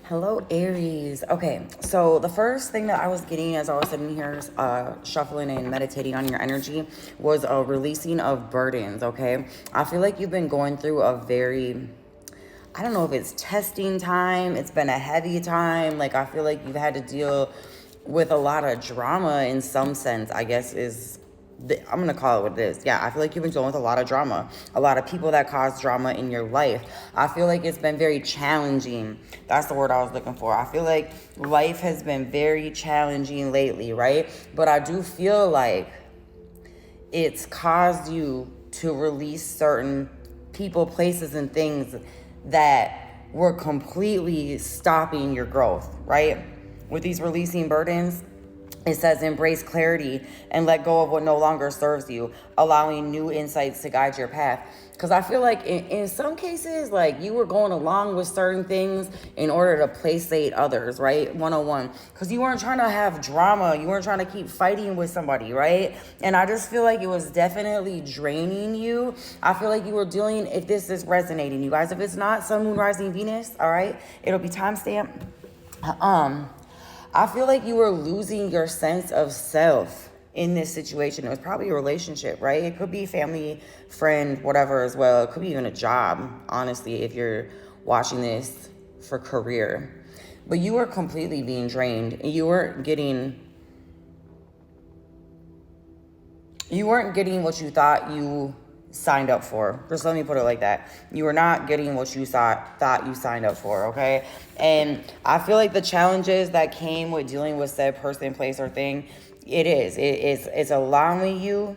Hello, Aries. Okay, so the first thing that I was getting as I was sitting here shuffling and meditating on your energy was a releasing of burdens, okay? I feel like you've been going through a very, I don't know if it's testing time. It's been a heavy time. Like, I feel like you've had to deal with a lot of drama in some sense, I guess I'm going to call it what it is. Yeah, I feel like you've been dealing with a lot of drama. A lot of people that cause drama in your life. I feel like it's been very challenging. That's the word I was looking for. I feel like life has been very challenging lately, right? But I do feel like it's caused you to release certain people, places, and things that were completely stopping your growth, right? With these releasing burdens, it says embrace clarity and let go of what no longer serves you, allowing new insights to guide your path. Because I feel like in some cases, like you were going along with certain things in order to placate others, right? 101. Because you weren't trying to have drama. You weren't trying to keep fighting with somebody, right? And I just feel like it was definitely draining you. I feel like you were dealing, if this is resonating, you guys, if it's not, Sun, Moon, Rising, Venus, all right? It'll be timestamp. I feel like you were losing your sense of self in this situation. It was probably a relationship, right? It could be family, friend, whatever as well. It could be even a job, honestly, if you're watching this for career. But you were completely being drained. You weren't getting what you thought you signed up for. Just let me put it like that. You were not getting what you thought you signed up for, okay? And I feel like the challenges that came with dealing with said person, place, or thing, it's allowing you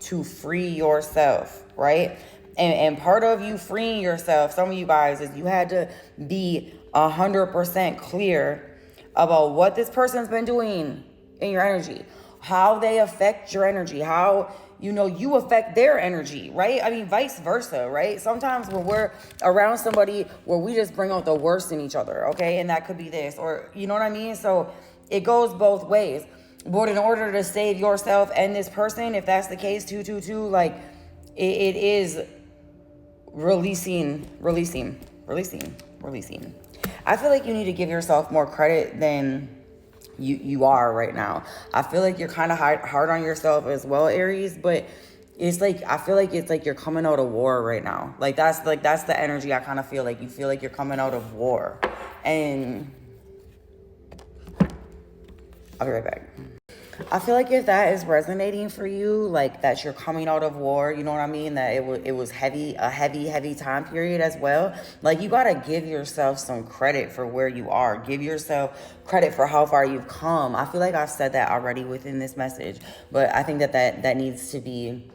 to free yourself, right? And part of you freeing yourself, some of you guys, is you had to be 100% clear about what this person's been doing in your energy, how they affect your energy, how you affect their energy, right? I mean, vice versa, right? Sometimes when we're around somebody where we just bring out the worst in each other, okay? And that could be this, or you know what I mean? So it goes both ways. But in order to save yourself and this person, if that's the case, 222, like it is releasing. I feel like you need to give yourself more credit than you are right now. I feel like you're kind of hard on yourself as well, Aries, but it's like, I feel like it's like you're coming out of war right now. That's the energy I kind of feel like. You feel like you're coming out of war. And I'll be right back. I feel like if that is resonating for you, like that you're coming out of war, you know what I mean? That it was a heavy time period as well. Like you got to give yourself some credit for where you are. Give yourself credit for how far you've come. I feel like I've said that already within this message, but I think that needs to be,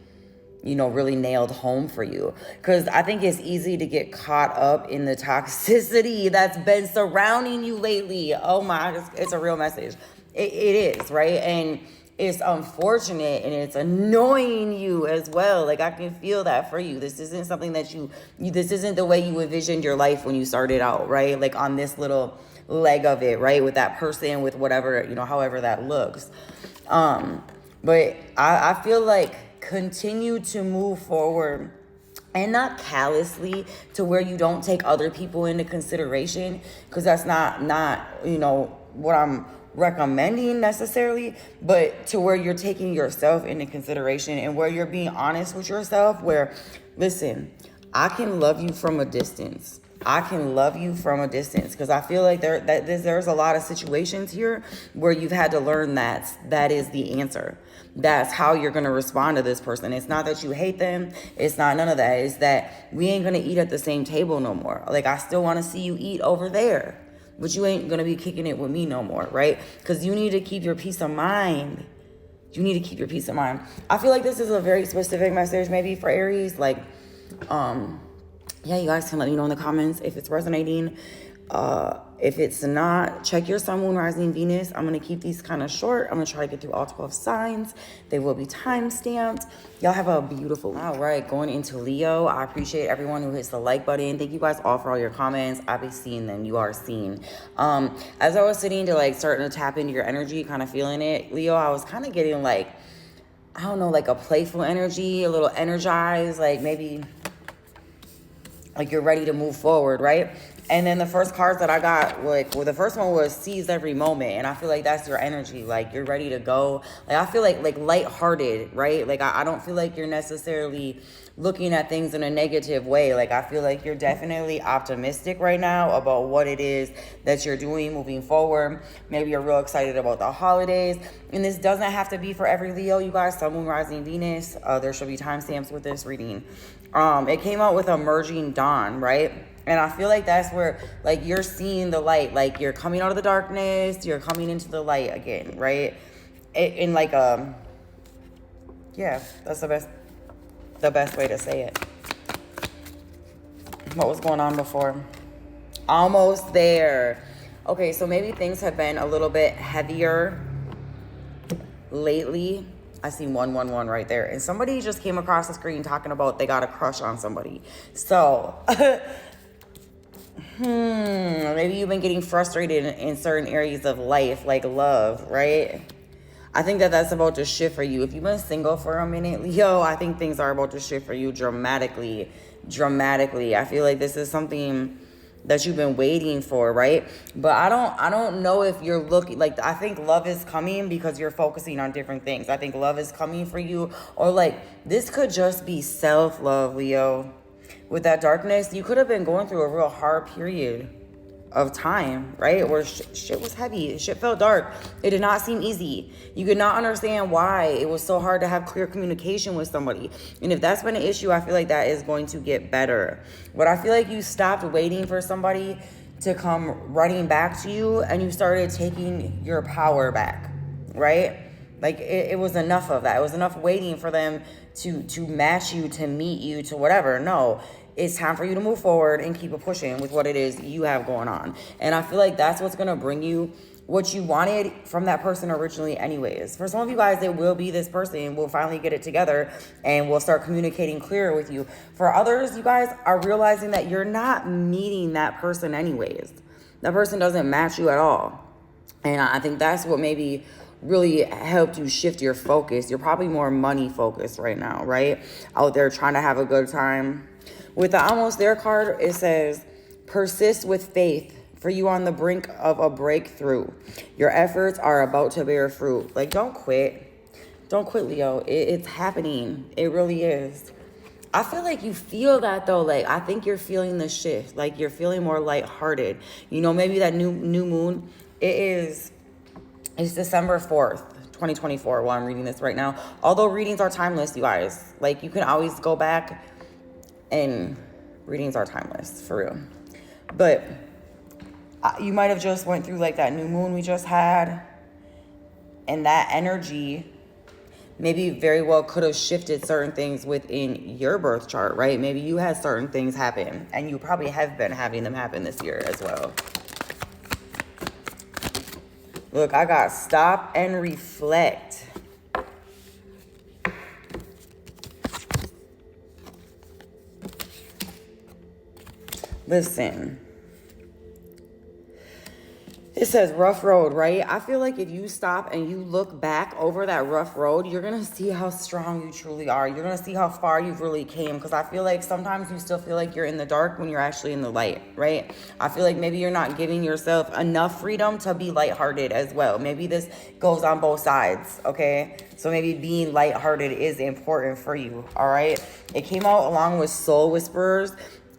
really nailed home for you. Because I think it's easy to get caught up in the toxicity that's been surrounding you lately. Oh my, it's a real message. It is, right? And it's unfortunate and it's annoying you as well. Like I can feel that for you. This isn't something that this isn't the way you envisioned your life when you started out, right? Like on this little leg of it, right? With that person, with whatever, however that looks. But I feel like continue to move forward and not callously to where you don't take other people into consideration, because that's not what I'm recommending necessarily, but to where you're taking yourself into consideration and where you're being honest with yourself, where, listen, I can love you from a distance. Because I feel like there's a lot of situations here where you've had to learn that is the answer. That's how you're going to respond to this person. It's not that you hate them. It's not none of that. It's that we ain't going to eat at the same table no more. Like, I still want to see you eat over there, but you ain't going to be kicking it with me no more, right? Because you need to keep your peace of mind. I feel like this is a very specific message maybe for Aries. Like, yeah, you guys can let me know in the comments if it's resonating. If it's not, check your Sun, Moon, Rising, Venus. I'm going to keep these kind of short. I'm going to try to get through all 12 signs. They will be time-stamped. Y'all have a beautiful week. All right, going into Leo. I appreciate everyone who hits the like button. Thank you guys all for all your comments. I be seeing them. You are seen. As I was sitting to starting to tap into your energy, kind of feeling it, Leo, I was kind of getting I don't know, a playful energy, a little energized, maybe like you're ready to move forward, right? And then the first cards that I got, like, well, the first one was seize every moment. And I feel like that's your energy. Like, you're ready to go. Like, I feel like lighthearted, right? Like, I don't feel like you're necessarily looking at things in a negative way. Like, I feel like you're definitely optimistic right now about what it is that you're doing moving forward. Maybe you're real excited about the holidays. And this doesn't have to be for every Leo, you guys. Sun, Moon, Rising, Venus. There should be timestamps with this reading. It came out with emerging dawn, right? And I feel like that's where, like, you're seeing the light. Like, you're coming out of the darkness. You're coming into the light again, right? In like, yeah, that's the best way to say it. What was going on before? Almost there. Okay, so maybe things have been a little bit heavier lately. I see 111 right there. And somebody just came across the screen talking about they got a crush on somebody. So, maybe you've been getting frustrated in certain areas of life, like love, right? I think that that's about to shift for you. If you've been single for a minute, Leo, I think things are about to shift for you dramatically. I feel like this is something that you've been waiting for, right? But I don't know if you're looking, like, I think love is coming because you're focusing on different things. I think love is coming for you, or like this could just be self-love, Leo. With that darkness, you could have been going through a real hard period of time, right? Where shit was heavy, shit felt dark. It did not seem easy. You could not understand why it was so hard to have clear communication with somebody. And if that's been an issue, I feel like that is going to get better. But I feel like you stopped waiting for somebody to come running back to you, and you started taking your power back, right? Like it was enough of that. It was enough waiting for them to match you, to meet you, to whatever. No, it's time for you to move forward and keep it pushing with what it is you have going on. And I feel like that's what's going to bring you what you wanted from that person originally anyways. For some of you guys, it will be this person will finally get it together and will start communicating clearer with you. For others, you guys are realizing that you're not meeting that person anyways. That person doesn't match you at all. And I think that's what maybe really helped you shift your focus. You're probably more money focused right now, right? Out there trying to have a good time. With the almost there card, it says, persist with faith, for you on the brink of a breakthrough. Your efforts are about to bear fruit. Like, don't quit. Don't quit, Leo. It's happening. It really is. I feel like you feel that, though. Like, I think you're feeling the shift. Like, you're feeling more lighthearted. You know, maybe that new moon, it's December 4th. 2024 while I'm reading this right now. Although readings are timeless, you guys. Like, you can always go back, and readings are timeless, for real. But you might have just went through like that new moon we just had, and that energy maybe very well could have shifted certain things within your birth chart, right? Maybe you had certain things happen, and you probably have been having them happen this year as well. Look, I got stop and reflect. Listen, it says rough road, right? I feel like if you stop and you look back over that rough road, you're going to see how strong you truly are. You're going to see how far you've really came, because I feel like sometimes you still feel like you're in the dark when you're actually in the light, right? I feel like maybe you're not giving yourself enough freedom to be lighthearted as well. Maybe this goes on both sides, okay? So maybe being lighthearted is important for you, all right? It came out along with Soul Whisperers.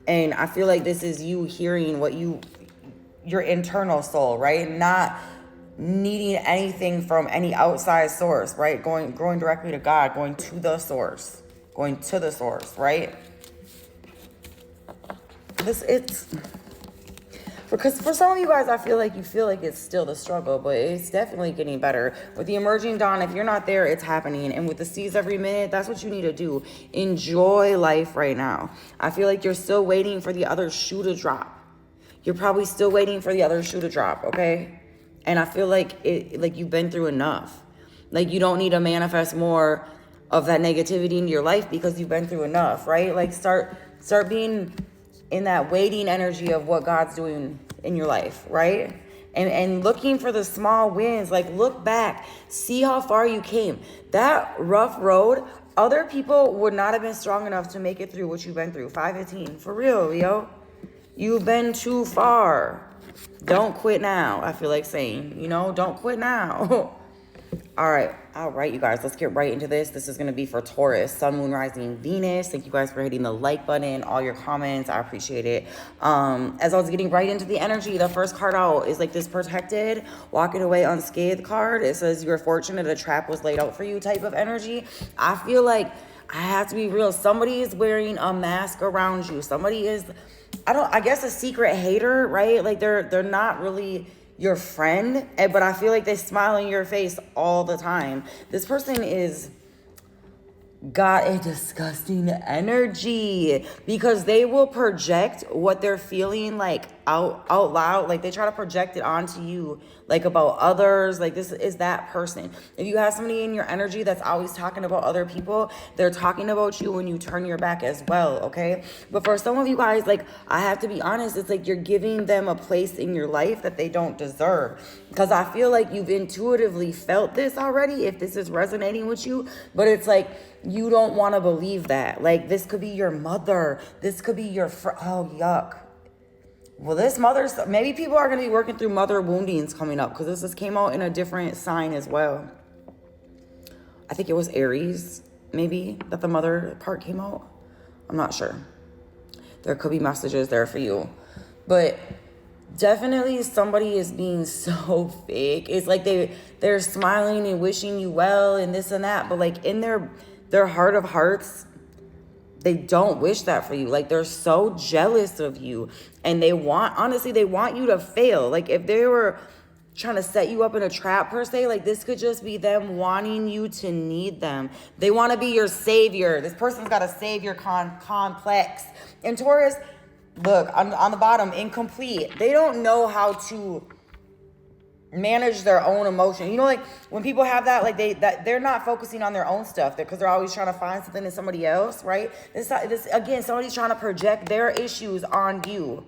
And I feel like this is you hearing what your internal soul, right? Not needing anything from any outside source, right? Going directly to God, going to the source, right? Because for some of you guys, I feel like it's still the struggle, but it's definitely getting better. With the emerging dawn, if you're not there, it's happening. And with the seize every minute, that's what you need to do. Enjoy life right now. I feel like you're still waiting for the other shoe to drop. You're probably still waiting for the other shoe to drop, okay? And I feel like you've been through enough. Like, you don't need to manifest more of that negativity into your life because you've been through enough, right? Like, start being in that waiting energy of what God's doing in your life, right? And looking for the small wins. Like, look back, see how far you came. That rough road, other people would not have been strong enough to make it through what you've been through. 5:15, for real, Leo. You've been too far. Don't quit now. I feel like saying, you know, don't quit now. All right, you guys, let's get right into this. This is going to be for Taurus, Sun, Moon, Rising, Venus. Thank you guys for hitting the like button, all your comments. I appreciate it. As I was getting right into the energy, the first card out is like this protected, walking away unscathed card. It says you're fortunate a trap was laid out for you type of energy. I feel like I have to be real. Somebody is wearing a mask around you. Somebody is, I guess a secret hater, right? Like they're not really your friend, but I feel like they smile in your face all the time. This person is got a disgusting energy because they will project what they're feeling like out loud. Like they try to project it onto you, like about others. Like this is that person. If you have somebody in your energy that's always talking about other people, they're talking about you when you turn your back as well, okay? But for some of you guys, like I have to be honest, it's like you're giving them a place in your life that they don't deserve. Because I feel like you've intuitively felt this already, if this is resonating with you, but it's like you don't want to believe that. Like this could be your mother. This could be your oh, yuck. Well, this mother's, maybe people are going to be working through mother woundings coming up because this just came out in a different sign as well. I think it was Aries, maybe, that the mother part came out. I'm not sure. There could be messages there for you. But definitely somebody is being so fake. It's like they're smiling and wishing you well and this and that. But like in their heart of hearts, they don't wish that for you. Like they're so jealous of you and they want you to fail. Like if they were trying to set you up in a trap per se, like this could just be them wanting you to need them. They want to be your savior. This person's got a savior complex. And Taurus, look, on the bottom, incomplete. They don't know how to manage their own emotion. You know, like when people have that, like they're not focusing on their own stuff because they're always trying to find something in somebody else, right? This again, somebody's trying to project their issues on you.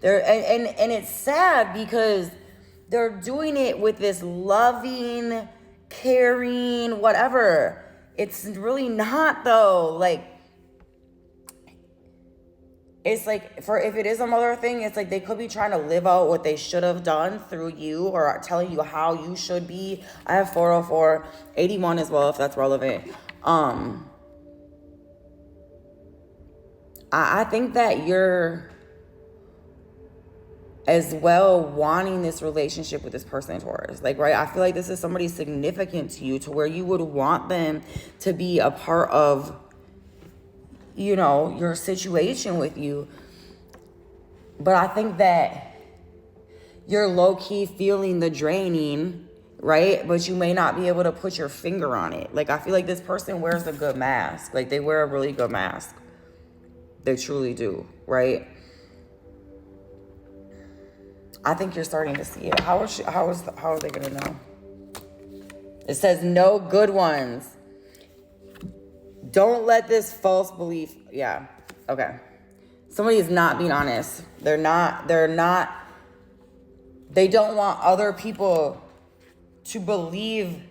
And it's sad because they're doing it with this loving, caring, whatever. It's really not though. Like it's like, if it is a mother thing, it's like they could be trying to live out what they should have done through you or telling you how you should be. I have 404, 81 as well, if that's relevant. I think that you're as well wanting this relationship with this person, Taurus. Like, right, I feel like this is somebody significant to you to where you would want them to be a part of, you know, your situation with you. But I think that you're low-key feeling the draining, right? But you may not be able to put your finger on it. Like I feel like this person wears a good mask. Like they wear a really good mask. They truly do, right? I think you're starting to see it. How are they gonna know? It says no good ones. Don't let this false belief, yeah, okay. Somebody is not being honest. They don't want other people to believe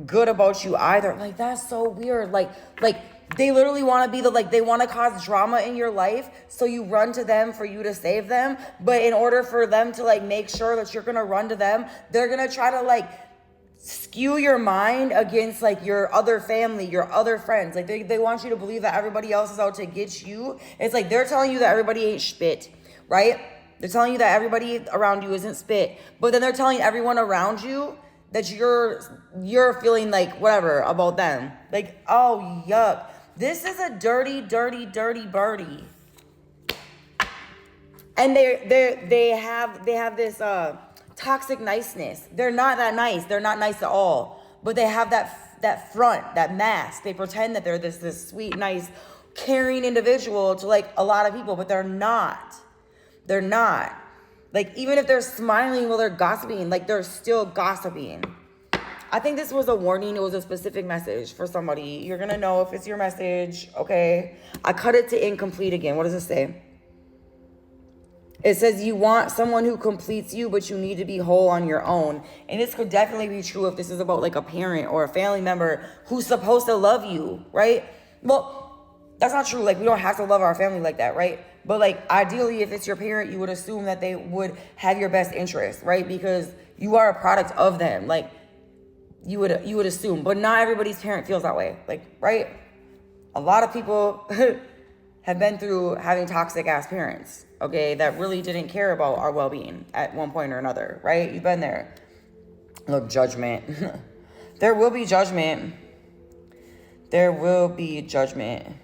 good about you either. Like, that's so weird. Like they literally want to be they want to cause drama in your life. So you run to them for you to save them. But in order for them to make sure that you're going to run to them, they're going to try to skew your mind against your other family, your other friends. Like they want you to believe that everybody else is out to get you. It's like they're telling you that everybody ain't spit, right? They're telling you that everybody around you isn't spit, but then they're telling everyone around you that you're feeling whatever about them. Like, oh yuck. This is a dirty, dirty, dirty birdie. And they have this toxic niceness. They're not that nice. They're not nice at all. But they have that front, that mask. They pretend that they're this sweet, nice, caring individual to a lot of people, but they're not. They're not. Even if they're smiling while they're gossiping, they're still gossiping. I think this was a warning. It was a specific message for somebody. You're going to know if it's your message, okay? I cut it to incomplete again. What does it say? It says you want someone who completes you, but you need to be whole on your own. And this could definitely be true if this is about a parent or a family member who's supposed to love you, right? Well, that's not true. We don't have to love our family like that, right? But like, ideally, if it's your parent, you would assume that they would have your best interest, right? Because you are a product of them. Like, you would assume, but not everybody's parent feels that way. Like, right? A lot of people have been through having toxic ass parents, okay, that really didn't care about our well-being at one point or another, right? You've been there. Look, judgment. There will be judgment. There will be judgment.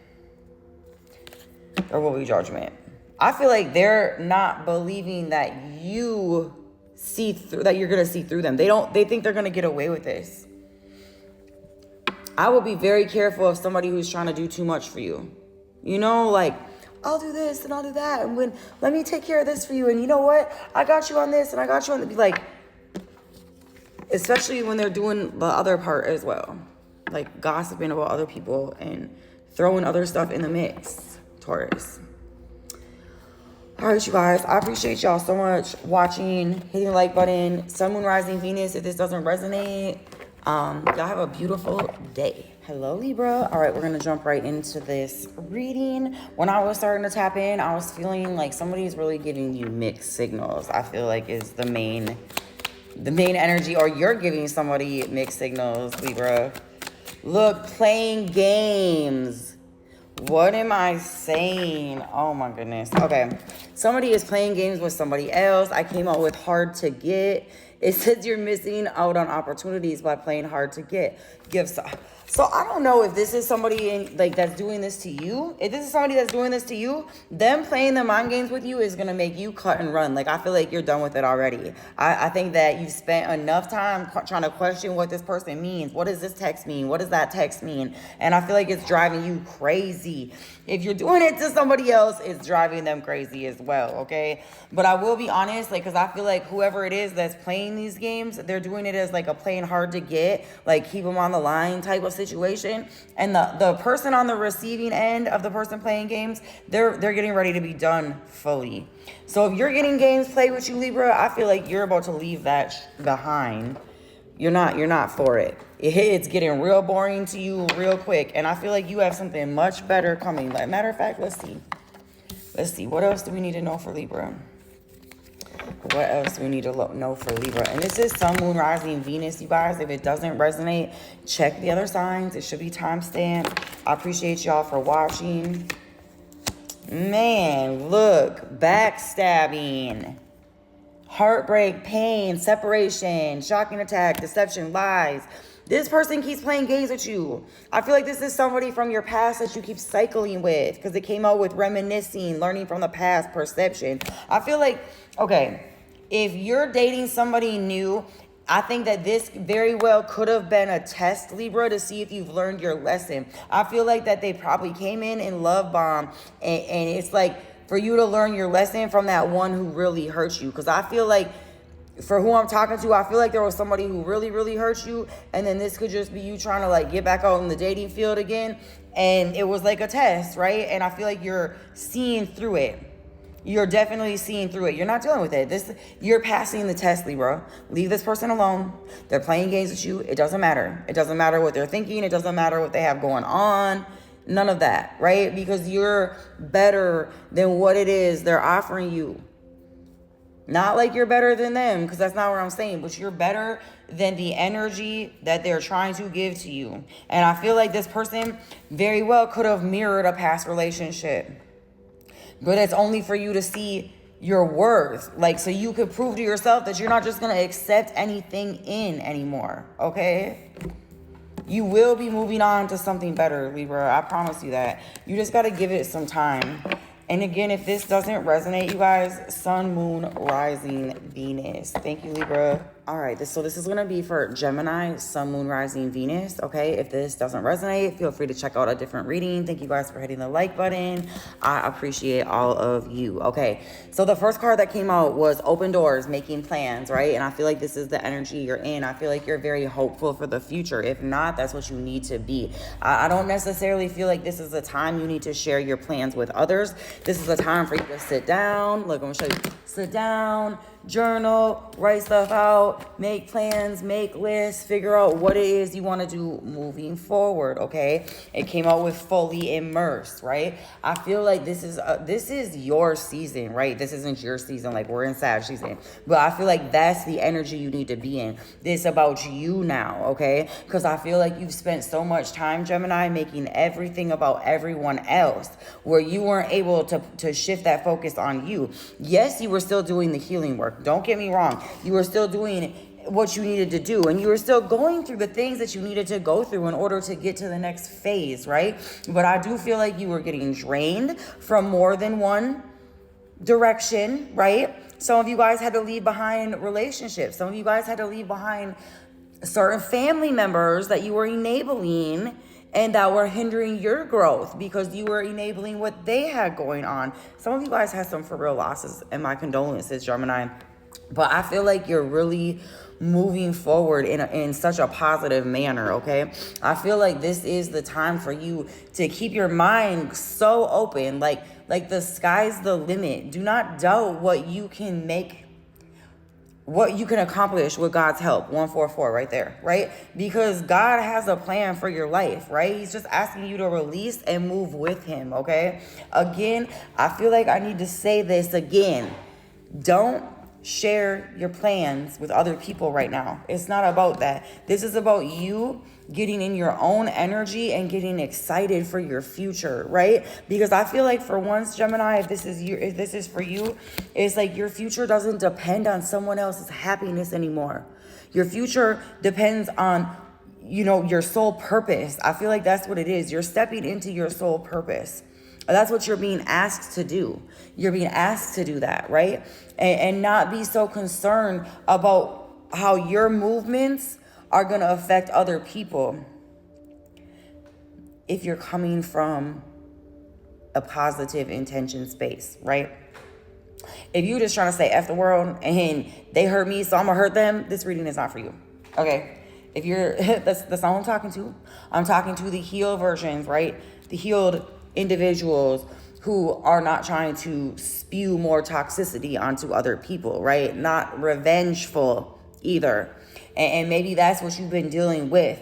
There will be judgment. I feel like they're not believing that you see through, that you're gonna see through them. They think they're gonna get away with this. I will be very careful of somebody who's trying to do too much for you. You know, like, I'll do this and I'll do that, and let me take care of this for you, and you know what? I got you on this and I got you on the, like, especially when they're doing the other part as well. Like gossiping about other people and throwing other stuff in the mix, Taurus. All right, you guys, I appreciate y'all so much watching, hitting the like button, Sun, Moon, Rising, Venus. If this doesn't resonate, y'all have a beautiful day. Hello, Libra. All right, we're going to jump right into this reading. When I was starting to tap in, I was feeling like somebody's really giving you mixed signals. I feel like is the main energy, or you're giving somebody mixed signals, Libra. Look, playing games. What am I saying? Oh my goodness. Okay. Somebody is playing games with somebody else. I came out with hard to get. It says you're missing out on opportunities by playing hard to get. So I don't know if this is somebody that's doing this to you. If this is somebody that's doing this to you, them playing the mind games with you is going to make you cut and run. Like, I feel like you're done with it already. I think that you've spent enough time trying to question what this person means. What does this text mean? What does that text mean? And I feel like it's driving you crazy. If you're doing it to somebody else, it's driving them crazy as well, okay? But I will be honest, like, because I feel like whoever it is that's playing these games, they're doing it as like a playing hard to get, like keep them on the line type of situation. And the person on the receiving end of the person playing games, they're getting ready to be done fully. So if you're getting games played with you, Libra, I feel like you're about to leave that behind. You're not for it. It's getting real boring to you real quick. And I feel like you have something much better coming. Like, matter of fact, let's see. What else do we need to know for Libra? What else do we need to know for Libra? And this is Sun, Moon, Rising, Venus, you guys. If it doesn't resonate, check the other signs. It should be timestamped. I appreciate y'all for watching. Man, look. Backstabbing. Heartbreak, pain, separation, shocking attack, deception, lies. This person keeps playing games with you. I feel like this is somebody from your past that you keep cycling with, because it came out with reminiscing, learning from the past, perception. I feel like, okay, if you're dating somebody new, I think that this very well could have been a test, Libra, to see if you've learned your lesson. I feel like that they probably came in love bomb, and it's like for you to learn your lesson from that one who really hurt you. Because I feel like, for who I'm talking to, I feel like there was somebody who really, really hurt you. And then this could just be you trying to like get back out in the dating field again. And it was like a test, right? And I feel like you're seeing through it. You're definitely seeing through it. You're not dealing with it. You're passing the test, Libra. Leave this person alone. They're playing games with you. It doesn't matter. It doesn't matter what they're thinking. It doesn't matter what they have going on. None of that, right? Because you're better than what it is they're offering you. Not like you're better than them, because that's not what I'm saying, but you're better than the energy that they're trying to give to you. And I feel like this person very well could have mirrored a past relationship. But it's only for you to see your worth. Like, so you could prove to yourself that you're not just going to accept anything in anymore, okay? You will be moving on to something better, Libra. I promise you that. You just got to give it some time. And again, if this doesn't resonate, you guys, Sun, Moon, Rising, Venus. Thank you, Libra. All right, so this is going to be for Gemini, Sun, Moon, Rising, Venus, okay? If this doesn't resonate, feel free to check out a different reading. Thank you guys for hitting the like button. I appreciate all of you, okay? So the first card that came out was open doors, making plans, right? And I feel like this is the energy you're in. I feel like you're very hopeful for the future. If not, that's what you need to be. I don't necessarily feel like this is a time you need to share your plans with others. This is a time for you to sit down. Look, I'm going to show you. Sit down, journal, write stuff out, make plans, make lists, figure out what it is you want to do moving forward, okay? It came out with fully immersed, right? I feel like this is your season, right? This isn't your season, like we're in Sag season. But I feel like that's the energy you need to be in. This about you now, okay? Because I feel like you've spent so much time, Gemini, making everything about everyone else, where you weren't able to shift that focus on you. Yes, you were still doing the healing work. Don't get me wrong. You were still doing what you needed to do, and you were still going through the things that you needed to go through in order to get to the next phase, right? But I do feel like you were getting drained from more than one direction, right? Some of you guys had to leave behind relationships. Some of you guys had to leave behind certain family members that you were enabling and that were hindering your growth because you were enabling what they had going on. Some of you guys had some for real losses, and my condolences, Gemini. But I feel like you're really moving forward in such a positive manner, okay? I feel like this is the time for you to keep your mind so open, like the sky's the limit. Do not doubt what you can make, what you can accomplish with God's help. 144 right there, right? Because God has a plan for your life, right? He's just asking you to release and move with him, okay? Again, I feel like I need to say this again. Don't share your plans with other people right now. It's not about that. This is about you getting in your own energy and getting excited for your future, right? Because I feel like for once, Gemini, if this is for you, it's like your future doesn't depend on someone else's happiness anymore. Your future depends on, your soul purpose. I feel like that's what it is. You're stepping into your soul purpose. That's what you're being asked to do. You're being asked to do that, right? And not be so concerned about how your movements are going to affect other people if you're coming from a positive intention space, right? If you're just trying to say F the world and they hurt me, so I'm going to hurt them, this reading is not for you, okay? If you're, that's all I'm talking to. I'm talking to the healed versions, right? The healed individuals who are not trying to spew more toxicity onto other people, right? Not revengeful either. And maybe that's what you've been dealing with,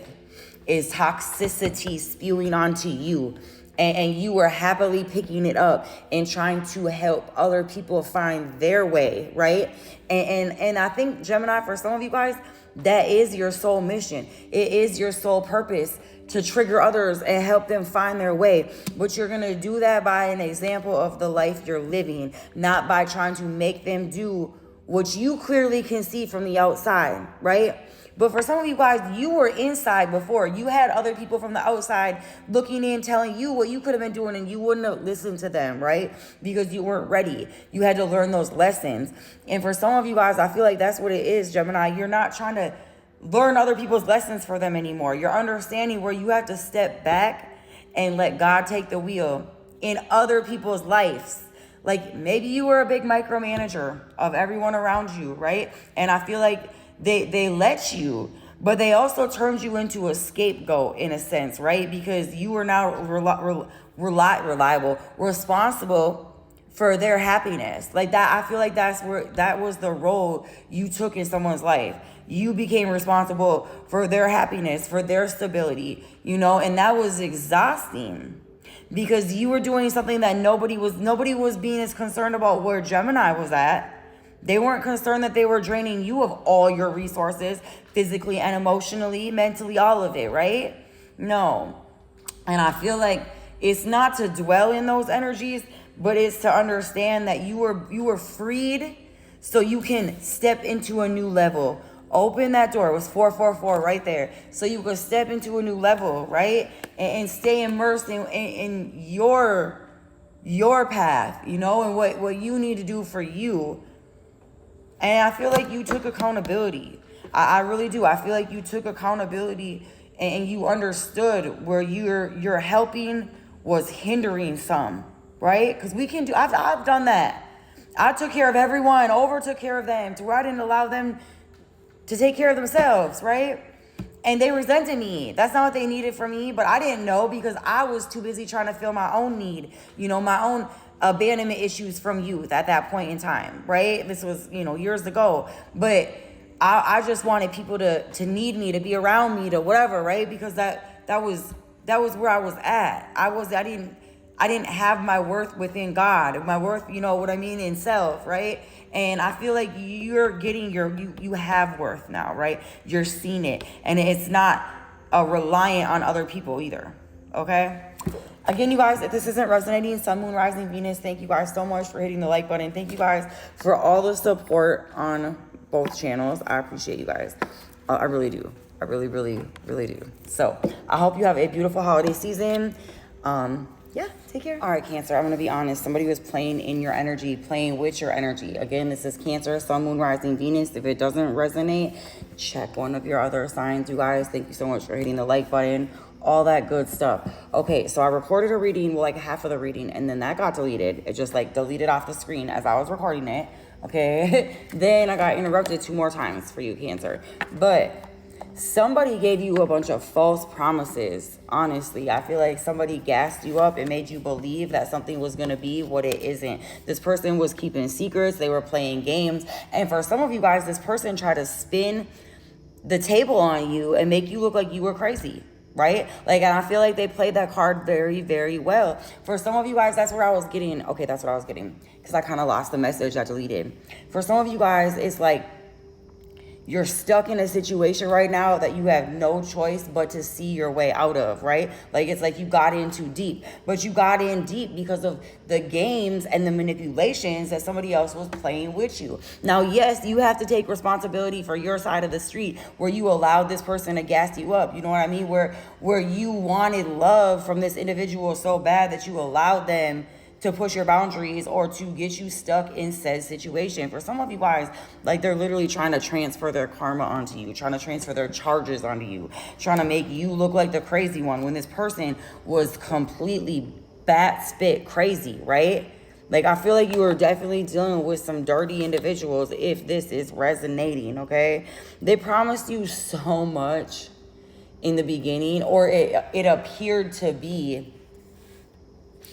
is toxicity spewing onto you. And you were happily picking it up and trying to help other people find their way, right? And I think, Gemini, for some of you guys, that is your soul mission. It is your soul purpose to trigger others and help them find their way. But you're going to do that by an example of the life you're living, not by trying to make them do what you clearly can see from the outside, right? But for some of you guys, you were inside before. You had other people from the outside looking in, telling you what you could have been doing, and you wouldn't have listened to them, right? Because you weren't ready. You had to learn those lessons. And for some of you guys, I feel like that's what it is, Gemini. You're not trying to learn other people's lessons for them anymore. You're understanding where you have to step back and let God take the wheel in other people's lives. Like maybe you were a big micromanager of everyone around you, right? And I feel like they let you, but they also turned you into a scapegoat in a sense, right? Because you were now reliable, responsible for their happiness. Like that, I feel like that was the role you took in someone's life. You became responsible for their happiness, for their stability, and that was exhausting because you were doing something that nobody was being as concerned about where Gemini was at. They weren't concerned that they were draining you of all your resources, physically and emotionally, mentally, all of it, right? No. And I feel like it's not to dwell in those energies, but it's to understand that you were freed so you can step into a new level. Open that door. It was 444 right there. So you could step into a new level, right? And stay immersed in your path, and what you need to do for you. And I feel like you took accountability. I really do. I feel like you took accountability and you understood where your helping was hindering some, right? Because I've done that. I took care of everyone, took care of them to where I didn't allow them to take care of themselves, right? And they resented me. That's not what they needed from me, but I didn't know because I was too busy trying to fill my own need, my abandonment issues from youth at that point in time, right? This was, you know, years ago. But I just wanted people to need me, to be around me, to whatever, right? Because that was where I was at. I didn't have my worth within God, my worth, you know what I mean, in self, right? And I feel like you're getting you have worth now, right? You're seeing it, and it's not reliant on other people either. Okay. Again, you guys, if this isn't resonating, Sun, Moon, Rising, Venus, thank you guys so much for hitting the like button. Thank you guys for all the support on both channels. I appreciate you guys. I really do. I really, really, really do. So I hope you have a beautiful holiday season. Yeah, take care. All right, Cancer, I'm going to be honest. Somebody was playing in your energy, playing with your energy. Again, this is Cancer, Sun, Moon, Rising, Venus. If it doesn't resonate, check one of your other signs, you guys. Thank you so much for hitting the like button. All that good stuff. Okay, so I recorded a reading, well, like half of the reading, and then that got deleted. It just like deleted off the screen as I was recording it. Okay, then I got interrupted 2 more times for you, Cancer. But somebody gave you a bunch of false promises. Honestly, I feel like somebody gassed you up and made you believe that something was going to be what it isn't. This person was keeping secrets. They were playing games. And for some of you guys, this person tried to spin the table on you and make you look like you were crazy. Right? Like, and I feel like they played that card very, very well. For some of you guys, that's where I was getting. Okay, that's what I was getting. Because I kind of lost the message I deleted. For some of you guys, it's like you're stuck in a situation right now that you have no choice but to see your way out of, right? Like, it's like you got in too deep. But you got in deep because of the games and the manipulations that somebody else was playing with you. Now, yes, you have to take responsibility for your side of the street where you allowed this person to gas you up. You know what I mean? Where you wanted love from this individual so bad that you allowed them to push your boundaries or to get you stuck in said situation. For some of you guys, like, they're literally trying to transfer their karma onto you, trying to transfer their charges onto you, trying to make you look like the crazy one when this person was completely bat spit crazy, right? Like, I feel like you are definitely dealing with some dirty individuals if this is resonating, okay? They promised you so much in the beginning, or it appeared to be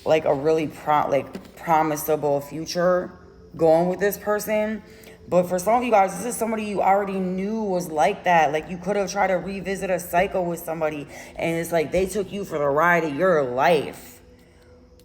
like a really promisable future going with this person. But for some of you guys, this is somebody you already knew was like that. Like, you could have tried to revisit a cycle with somebody, and it's like they took you for the ride of your life,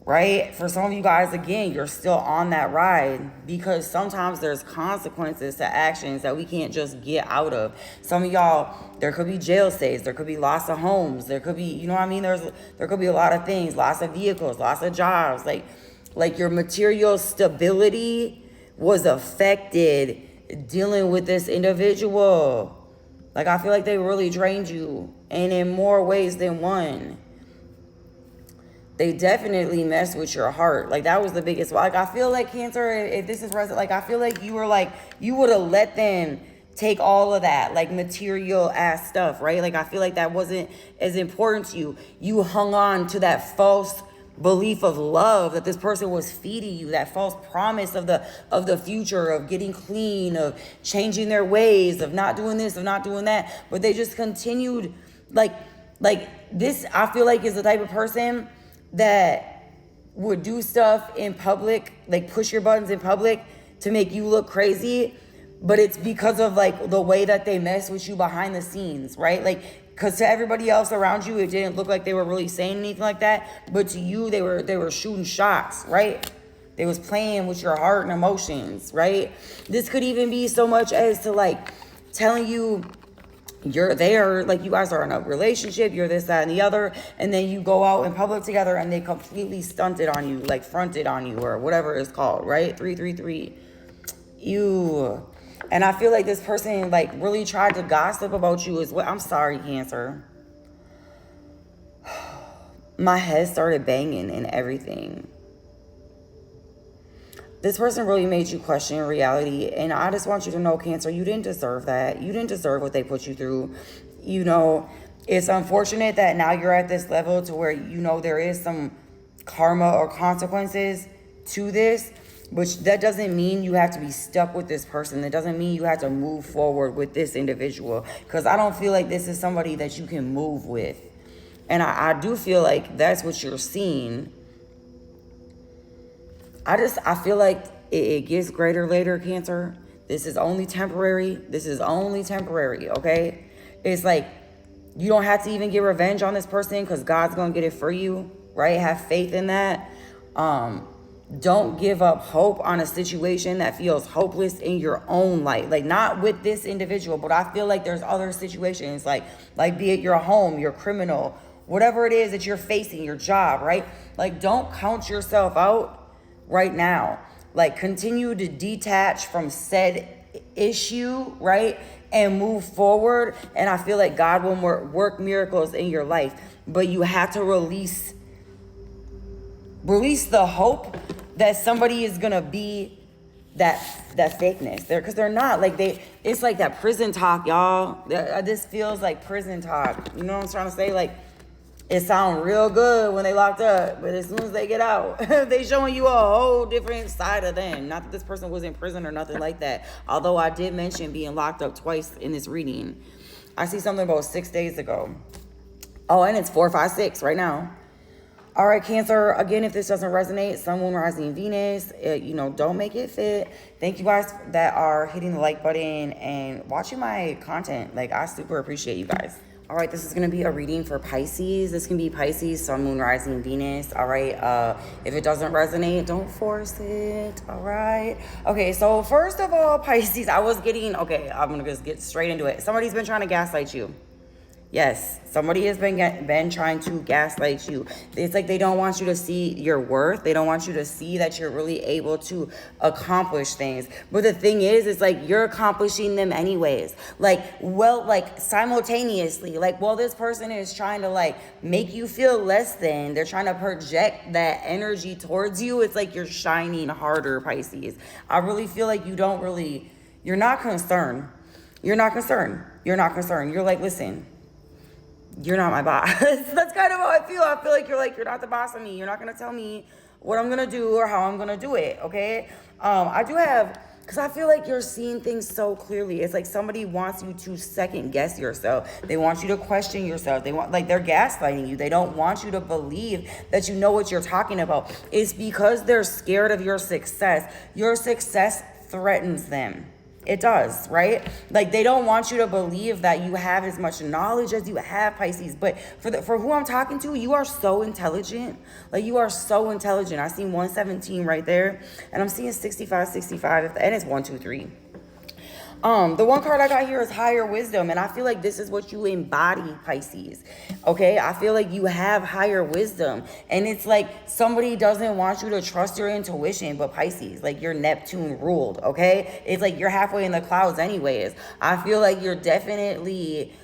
right? For some of you guys, again, you're still on that ride because sometimes there's consequences to actions that we can't just get out of. Some of y'all, there could be jail stays, there could be loss of homes, there could be, you know what I mean? There could be a lot of things, loss of vehicles, loss of jobs. Like your material stability was affected dealing with this individual. Like, I feel like they really drained you, and in more ways than one. They definitely messed with your heart. Like, that was the biggest. Like, I feel like, Cancer, if this is like, I feel like you were like, you would have let them take all of that, like, material ass stuff, right? Like, I feel like that wasn't as important to you. You hung on to that false belief of love that this person was feeding you, that false promise of the future, of getting clean, of changing their ways, of not doing this, of not doing that. But they just continued, like this, I feel like, is the type of person that would do stuff in public, like push your buttons in public to make you look crazy, but it's because of like the way that they mess with you behind the scenes, right? Like, because to everybody else around you, it didn't look like they were really saying anything like that, but to you, they were shooting shots, right? They was playing with your heart and emotions, right? This could even be so much as to like telling you you're there, like you guys are in a relationship, you're this, that, and the other, and then you go out in public together and they completely stunted on you, like fronted on you, or whatever it's called, right? 333. Ew. And I feel like this person like really tried to gossip about you as well. I'm sorry, Cancer. My head started banging and everything. This person really made you question reality. And I just want you to know, Cancer, you didn't deserve that. You didn't deserve what they put you through. You know, it's unfortunate that now you're at this level to where, you know, there is some karma or consequences to this. But that doesn't mean you have to be stuck with this person. That doesn't mean you have to move forward with this individual. Because I don't feel like this is somebody that you can move with. And I do feel like that's what you're seeing. I feel like it gets greater later, Cancer. This is only temporary. This is only temporary, okay? It's like you don't have to even get revenge on this person because God's going to get it for you, right? Have faith in that. Don't give up hope on a situation that feels hopeless in your own life. Like, not with this individual, but I feel like there's other situations, like be it your home, your criminal, whatever it is that you're facing, your job, right? Like, don't count yourself out right now. Like, continue to detach from said issue, right? And move forward. And I feel like God will work miracles in your life. But you have to release the hope that somebody is gonna be that fakeness there, because they're not. Like, it's like that prison talk, y'all. This feels like prison talk. You know what I'm trying to say? Like, it sounds real good when they locked up, but as soon as they get out, they showing you a whole different side of them. Not that this person was in prison or nothing like that. Although I did mention being locked up twice in this reading. I see something about 6 days ago. Oh, and it's 4, 5, 6 right now. All right, Cancer, again, if this doesn't resonate, Sun, Moon, Rising, Venus, don't make it fit. Thank you guys that are hitting the like button and watching my content. Like, I super appreciate you guys. All right, this is going to be a reading for Pisces. This can be Pisces, Sun, Moon, Rising, Venus. All right, if it doesn't resonate, don't force it. All right. Okay, so first of all, Pisces, I'm going to just get straight into it. Somebody's been trying to gaslight you. Yes, somebody has been trying to gaslight you. It's like they don't want you to see your worth. They don't want you to see that you're really able to accomplish things. But the thing is, it's like you're accomplishing them anyways. Like, simultaneously. Like, this person is trying to, like, make you feel less than. They're trying to project that energy towards you. It's like you're shining harder, Pisces. I really feel like you're not concerned. You're not concerned. You're like, listen, you're not my boss. That's kind of how I feel. I feel like you're not the boss of me. You're not going to tell me what I'm going to do or how I'm going to do it, okay? I do have, because I feel like you're seeing things so clearly. It's like somebody wants you to second guess yourself. They want you to question yourself. They're gaslighting you. They don't want you to believe that you know what you're talking about. It's because they're scared of your success. Your success threatens them. It does, right? Like, they don't want you to believe that you have as much knowledge as you have, Pisces. But for who I'm talking to, you are so intelligent. Like, you are so intelligent. I see 117 right there, and I'm seeing 65, and it's 1, 2, 3. The one card I got here is higher wisdom, and I feel like this is what you embody, Pisces. Okay, I feel like you have higher wisdom, and it's like somebody doesn't want you to trust your intuition, but Pisces, like, you're Neptune ruled. Okay, it's like you're halfway in the clouds anyways. I feel like you're definitely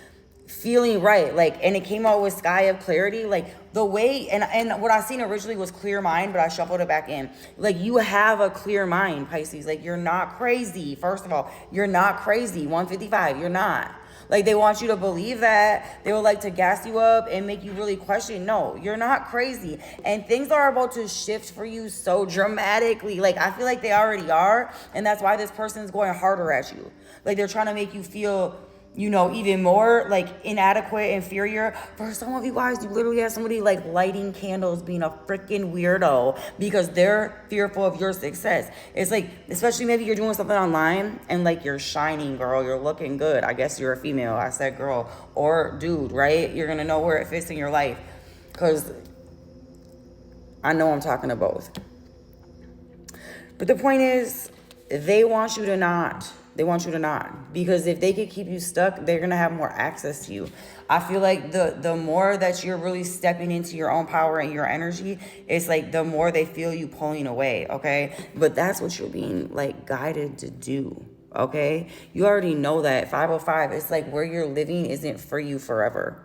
feeling right, like, and it came out with Sky of Clarity, like the way, and what I seen originally was clear mind, but I shuffled it back in. Like, you have a clear mind, Pisces. Like, you're not crazy. First of all, you're not crazy. 155, you're not. Like, they want you to believe that. They would like to gas you up and make you really question. No, you're not crazy. And things are about to shift for you so dramatically. Like, I feel like they already are, and that's why this person is going harder at you. Like, they're trying to make you feel, even more like inadequate, inferior. For some of you guys, you literally have somebody like lighting candles, being a freaking weirdo because they're fearful of your success. It's like, especially maybe you're doing something online and like you're shining, girl, you're looking good. I guess you're a female. I said girl or dude, right? You're going to know where it fits in your life because I know I'm talking to both. But the point is, they want you to not. They want you to not, because if they could keep you stuck, they're going to have more access to you. I feel like the more that you're really stepping into your own power and your energy, it's like the more they feel you pulling away, okay? But that's what you're being like guided to do, okay? You already know that. 505, it's like where you're living isn't for you forever.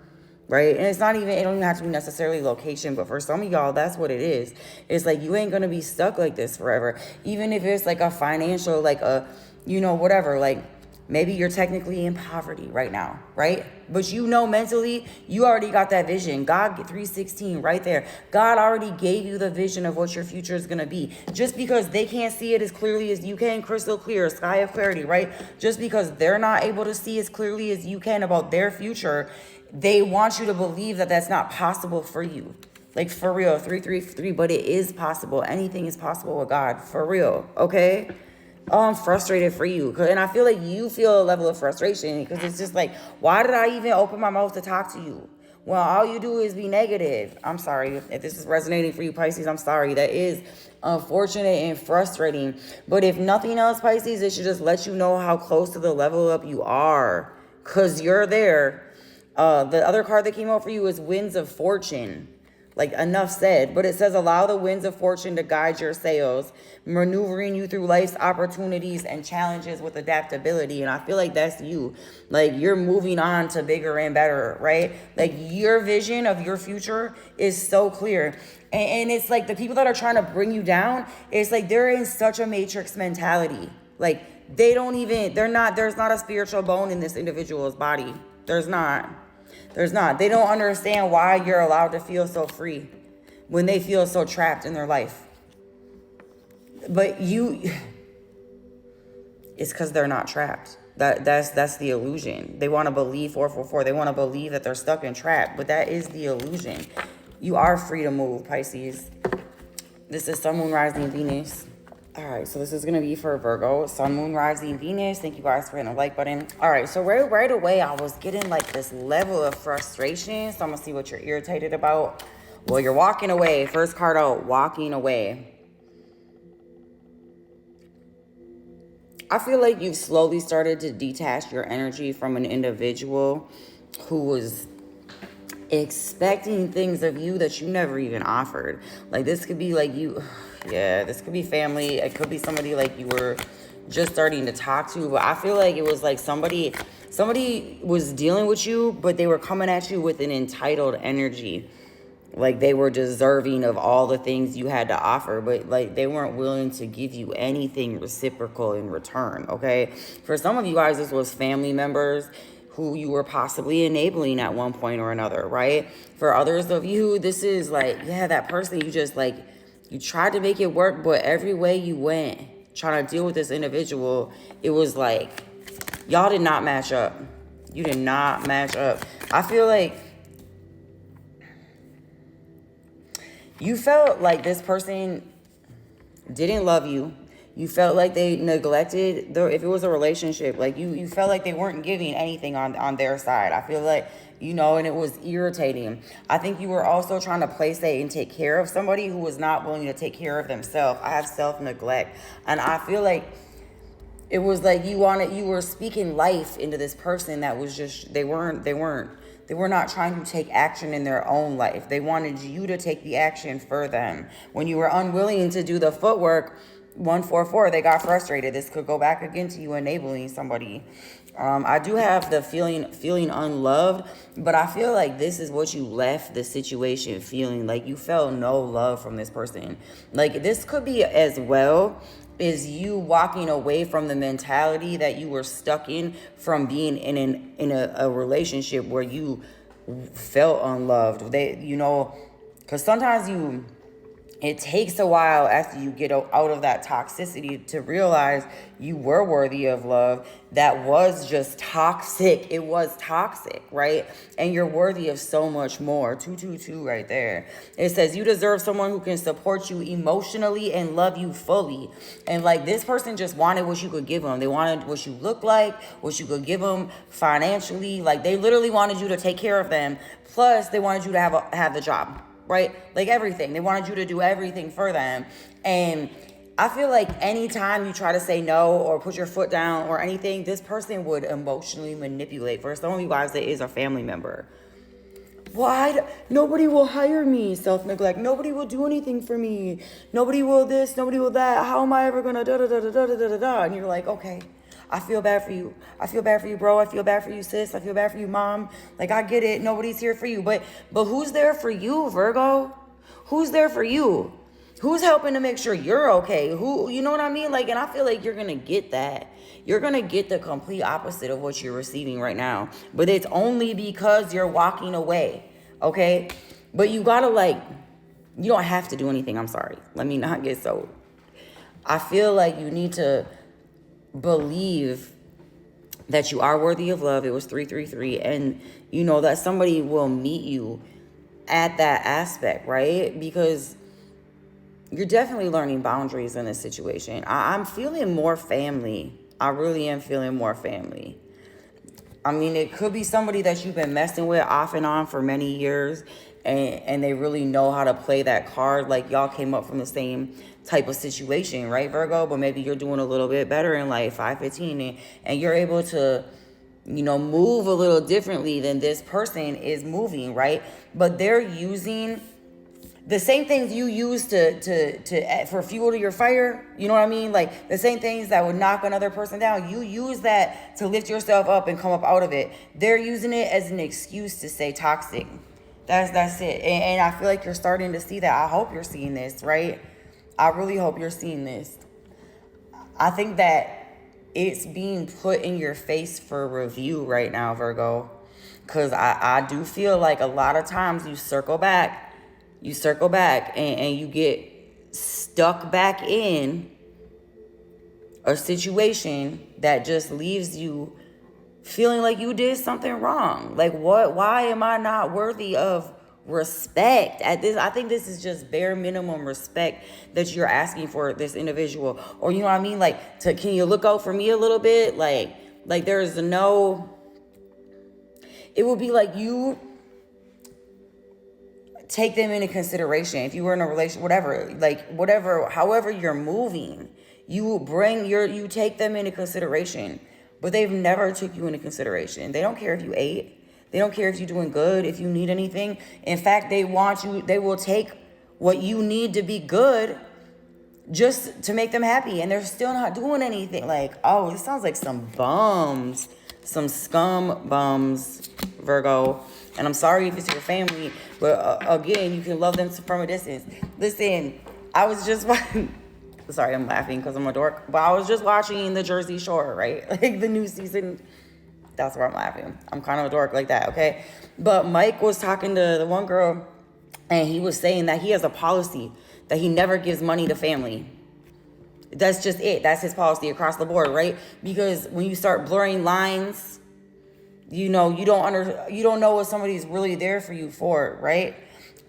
Right? And it don't even have to be necessarily location, but for some of y'all, that's what it is. It's like you ain't going to be stuck like this forever. Even if it's like a financial, like a, whatever, like maybe you're technically in poverty right now, right? But mentally, you already got that vision. God, 316 right there. God already gave you the vision of what your future is going to be. Just because they can't see it as clearly as you can, crystal clear, Sky of Clarity, right? Just because they're not able to see as clearly as you can about their future, they want you to believe that that's not possible for you. Like, for real, 333, but it is possible. Anything is possible with God, for real, okay? Oh, I'm frustrated for you. And I feel like you feel a level of frustration because it's just like, why did I even open my mouth to talk to you? Well, all you do is be negative. I'm sorry. If this is resonating for you, Pisces, I'm sorry. That is unfortunate and frustrating. But if nothing else, Pisces, it should just let you know how close to the level up you are. Because you're there. The other card that came out for you is Winds of Fortune. Like, enough said. But it says, allow the winds of fortune to guide your sails, maneuvering you through life's opportunities and challenges with adaptability. And I feel like that's you. Like, you're moving on to bigger and better, right? Like, your vision of your future is so clear. And it's like the people that are trying to bring you down, it's like they're in such a matrix mentality. Like, there's not a spiritual bone in this individual's body. There's not. They don't understand why you're allowed to feel so free when they feel so trapped in their life. But it's because they're not trapped. That's the illusion. They want to believe 444. They want to believe that they're stuck and trapped, but that is the illusion. You are free to move, Pisces. This is Sun, Moon, Rising, Venus. All right, so this is going to be for Virgo, Sun, Moon, Rising, Venus. Thank you guys for hitting the like button. All right, so right away, I was getting like this level of frustration. So I'm going to see what you're irritated about. Well, you're walking away. First card out, walking away. I feel like you've slowly started to detach your energy from an individual who was expecting things of you that you never even offered. Like, this could be like you... Yeah, this could be family. It could be somebody like you were just starting to talk to. But I feel like it was like somebody was dealing with you, but they were coming at you with an entitled energy. Like, they were deserving of all the things you had to offer, but like they weren't willing to give you anything reciprocal in return, okay? For some of you guys, this was family members who you were possibly enabling at one point or another, right? For others of you, this is like, yeah, that person you just like... You tried to make it work, but every way you went trying to deal with this individual, it was like, y'all did not match up. You did not match up. I feel like you felt like this person didn't love you. You felt like they neglected, if it was a relationship, like you felt like they weren't giving anything on their side. I feel like, and it was irritating. I think you were also trying to play safe and take care of somebody who was not willing to take care of themselves. I have self-neglect. And I feel like it was like you were speaking life into this person that was just, they were not trying to take action in their own life. They wanted you to take the action for them. When you were unwilling to do the footwork, 144, they got frustrated. This could go back again to you enabling somebody. I do have the feeling unloved, but I feel like this is what you left the situation feeling, like you felt no love from this person. Like, this could be as well as you walking away from the mentality that you were stuck in from being in a relationship where you felt unloved. Because sometimes it takes a while after you get out of that toxicity to realize you were worthy of love. That was just toxic. It was toxic, right? And you're worthy of so much more. 222 right there. It says you deserve someone who can support you emotionally and love you fully. And like, this person just wanted what you could give them. They wanted what you look like, what you could give them financially. Like, they literally wanted you to take care of them. Plus, they wanted you to have the job. Right? Like, everything. They wanted you to do everything for them. And I feel like anytime you try to say no or put your foot down or anything, this person would emotionally manipulate. For some of you guys, it is a family member. Why? Nobody will hire me. Self-neglect. Nobody will do anything for me. Nobody will this. Nobody will that. How am I ever going to da-da-da-da-da-da-da-da? And you're like, okay. I feel bad for you. I feel bad for you, bro. I feel bad for you, sis. I feel bad for you, mom. Like, I get it. Nobody's here for you. But who's there for you, Virgo? Who's there for you? Who's helping to make sure you're okay? Who, you know what I mean? Like, and I feel like you're going to get that. You're going to get the complete opposite of what you're receiving right now. But it's only because you're walking away, okay? But you got to, you don't have to do anything. I'm sorry. Let me not get so. I feel like you need to believe that you are worthy of love. It was 333, and that somebody will meet you at that aspect, right? Because you're definitely learning boundaries in this situation. I'm feeling more family. I really am feeling more family. I mean, it could be somebody that you've been messing with off and on for many years, and they really know how to play that card. Like, y'all came up from the same type of situation, right, Virgo? But maybe you're doing a little bit better in life, 515, and you're able to, you know, move a little differently than this person is moving, right? But they're using the same things you use to for fuel to your fire. You know what I mean? Like, the same things that would knock another person down, you use that to lift yourself up and come up out of it. They're using it as an excuse to stay toxic. That's it. And I feel like you're starting to see that. I hope you're seeing this, right? I really hope you're seeing this. I think that it's being put in your face for review right now, Virgo. Because I do feel like a lot of times you circle back and you get stuck back in a situation that just leaves you feeling like you did something wrong. Like, why am I not worthy of respect at this? I think this is just bare minimum respect that you're asking for this individual. Or, you know what I mean? Like, can you look out for me a little bit? Like there's no, it would be like you take them into consideration. If you were in a relationship, whatever, however you're moving, you take them into consideration. But they've never took you into consideration. They don't care if you ate. They don't care if you're doing good, if you need anything. In fact, they will take what you need to be good just to make them happy. And they're still not doing anything. Like, oh, this sounds like some bums, some scum bums, Virgo. And I'm sorry if it's your family, but again, you can love them from a distance. Listen, I was just sorry, I'm laughing because I'm a dork, but I was just watching the Jersey Shore, right? Like, the new season. That's where I'm laughing. I'm kind of a dork like that, okay? But Mike was talking to the one girl, and he was saying that he has a policy that he never gives money to family. That's just it. That's his policy across the board, right? Because when you start blurring lines, you know, you don't know what somebody's really there for you for, right?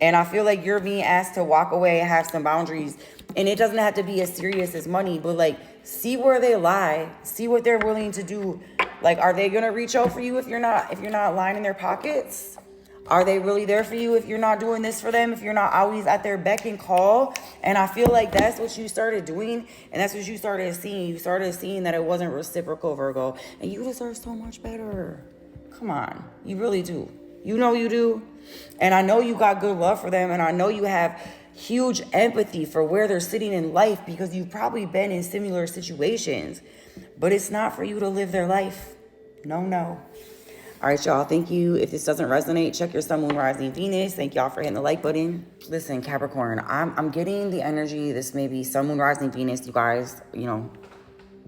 And I feel like you're being asked to walk away and have some boundaries. And it doesn't have to be as serious as money, but like, see where they lie, see what they're willing to do. Like, are they gonna reach out for you if you're not lining their pockets? Are they really there for you if you're not doing this for them, if you're not always at their beck and call? And I feel like that's what you started doing, and that's what you started seeing. You started seeing that it wasn't reciprocal, Virgo, and you deserve so much better. Come on, you really do. You know you do. And I know you got good love for them, and I know you have huge empathy for where they're sitting in life because you've probably been in similar situations. But it's not for you to live their life. No. All right, y'all. Thank you. If this doesn't resonate, check your sun, moon, rising, Venus. Thank y'all for hitting the like button. Listen, Capricorn, I'm getting the energy. This may be sun, moon, rising, Venus. You guys, you know,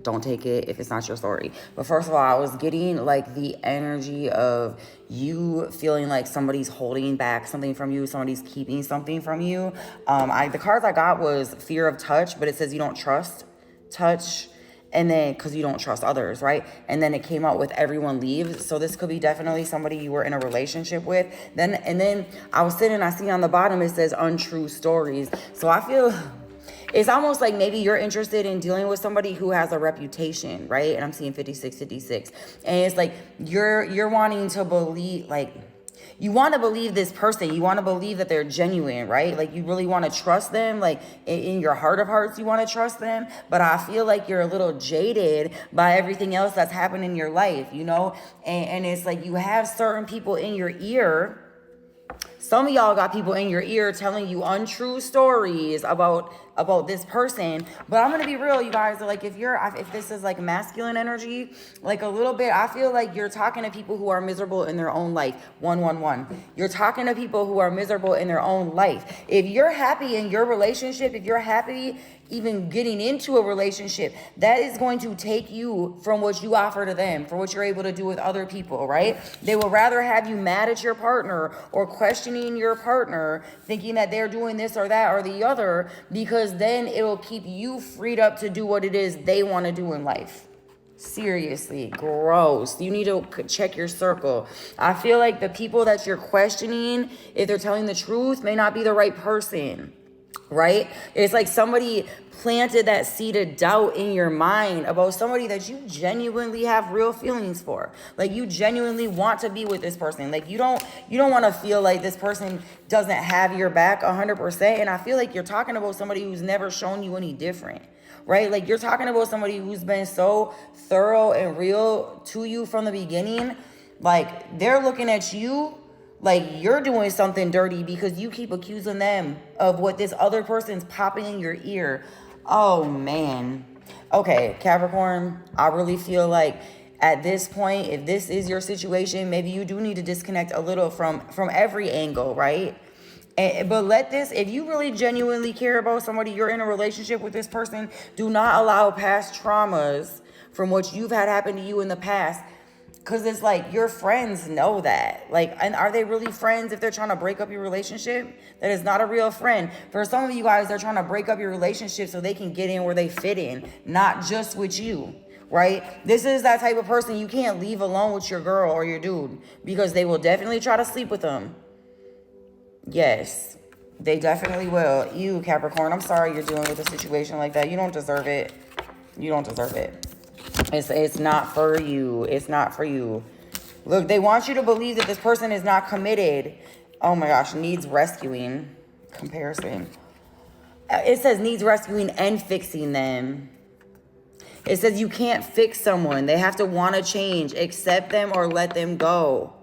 don't take it if it's not your story. But first of all, I was getting like the energy of you feeling like somebody's holding back something from you, somebody's keeping something from you. The cards I got was fear of touch, but it says you don't trust touch. And then, because you don't trust others, right? And then it came out with everyone leaves. So this could be definitely somebody you were in a relationship with. And then I was sitting, I see on the bottom, it says untrue stories. So I feel it's almost like maybe you're interested in dealing with somebody who has a reputation, right? And I'm seeing 56. And it's like, you're wanting to believe, like, you want to believe this person. You want to believe that they're genuine, right? Like, you really want to trust them. Like, in your heart of hearts, you want to trust them. But I feel like you're a little jaded by everything else that's happened in your life, you know? And it's like you have certain people in your ear. Some of y'all got people in your ear telling you untrue stories about this person. But I'm gonna be real, you guys. Like, if this is like masculine energy, like a little bit, I feel like you're talking to people who are miserable in their own life. 111. You're talking to people who are miserable in their own life. If you're happy in your relationship, if you're happy even getting into a relationship, that is going to take you from what you offer to them, from what you're able to do with other people, right? They will rather have you mad at your partner or questioning your partner, thinking that they're doing this or that or the other, because then it'll keep you freed up to do what it is they want to do in life. Seriously, gross. You need to check your circle. I feel like the people that you're questioning, if they're telling the truth, may not be the right person, right? It's like somebody planted that seed of doubt in your mind about somebody that you genuinely have real feelings for. Like you genuinely want to be with this person. Like you don't want to feel like this person doesn't have your back 100%. And I feel like you're talking about somebody who's never shown you any different. Right? Like you're talking about somebody who's been so thorough and real to you from the beginning. Like they're looking at you like you're doing something dirty because you keep accusing them of what this other person's popping in your ear. Oh man. Okay, Capricorn, I really feel like at this point, if this is your situation, maybe you do need to disconnect a little from every angle, right? But let this, if you really genuinely care about somebody, you're in a relationship with this person, do not allow past traumas from what you've had happen to you in the past. Because it's like your friends know that. Like, and are they really friends if they're trying to break up your relationship? That is not a real friend. For some of you guys, they're trying to break up your relationship so they can get in where they fit in, not just with you. Right? This is that type of person you can't leave alone with your girl or your dude because they will definitely try to sleep with them. Yes, they definitely will. You, Capricorn, I'm sorry you're dealing with a situation like that. You don't deserve it. You don't deserve it. It's not for you. It's not for you. Look, they want you to believe that this person is not committed. Oh my gosh, needs rescuing. Comparison. It says needs rescuing and fixing them. It says you can't fix someone. They have to want to change. Accept them or let them go.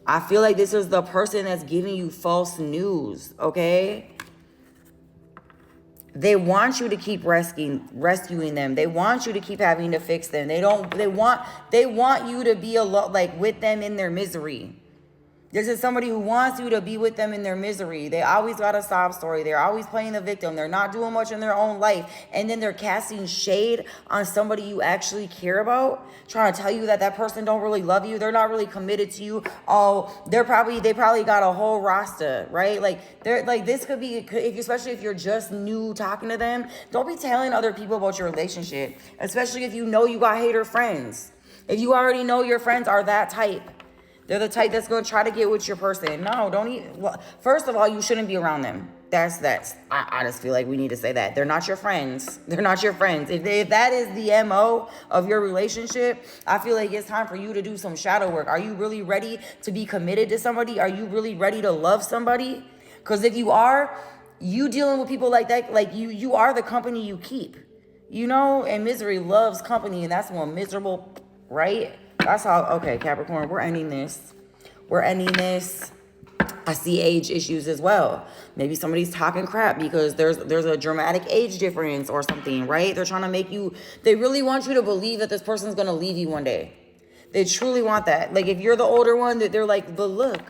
I feel like this is the person that's giving you false news, okay? They want you to keep rescuing them. They want you to keep having to fix them. They want you to be like with them in their misery. This is somebody who wants you to be with them in their misery. They always got a sob story. They're always playing the victim. They're not doing much in their own life. And then they're casting shade on somebody you actually care about, trying to tell you that person don't really love you. They're not really committed to you. Oh, they probably got a whole roster, right? Like they're like, this could be, especially if you're just new talking to them, don't be telling other people about your relationship, especially if you know you got hater friends. If you already know your friends are that type. They're the type that's going to try to get with your person. No, don't even. Well, first of all, you shouldn't be around them. That's. I just feel like we need to say that. They're not your friends. They're not your friends. If that is the MO of your relationship, I feel like it's time for you to do some shadow work. Are you really ready to be committed to somebody? Are you really ready to love somebody? Because if you are, you dealing with people like that, like you are the company you keep. You know, and misery loves company, and that's one miserable, right? That's how, okay, Capricorn, we're ending this. We're ending this. I see age issues as well. Maybe somebody's talking crap because there's a dramatic age difference or something, right? They're trying to make you, they really want you to believe that this person's going to leave you one day. They truly want that. Like if you're the older one, that they're like, but look,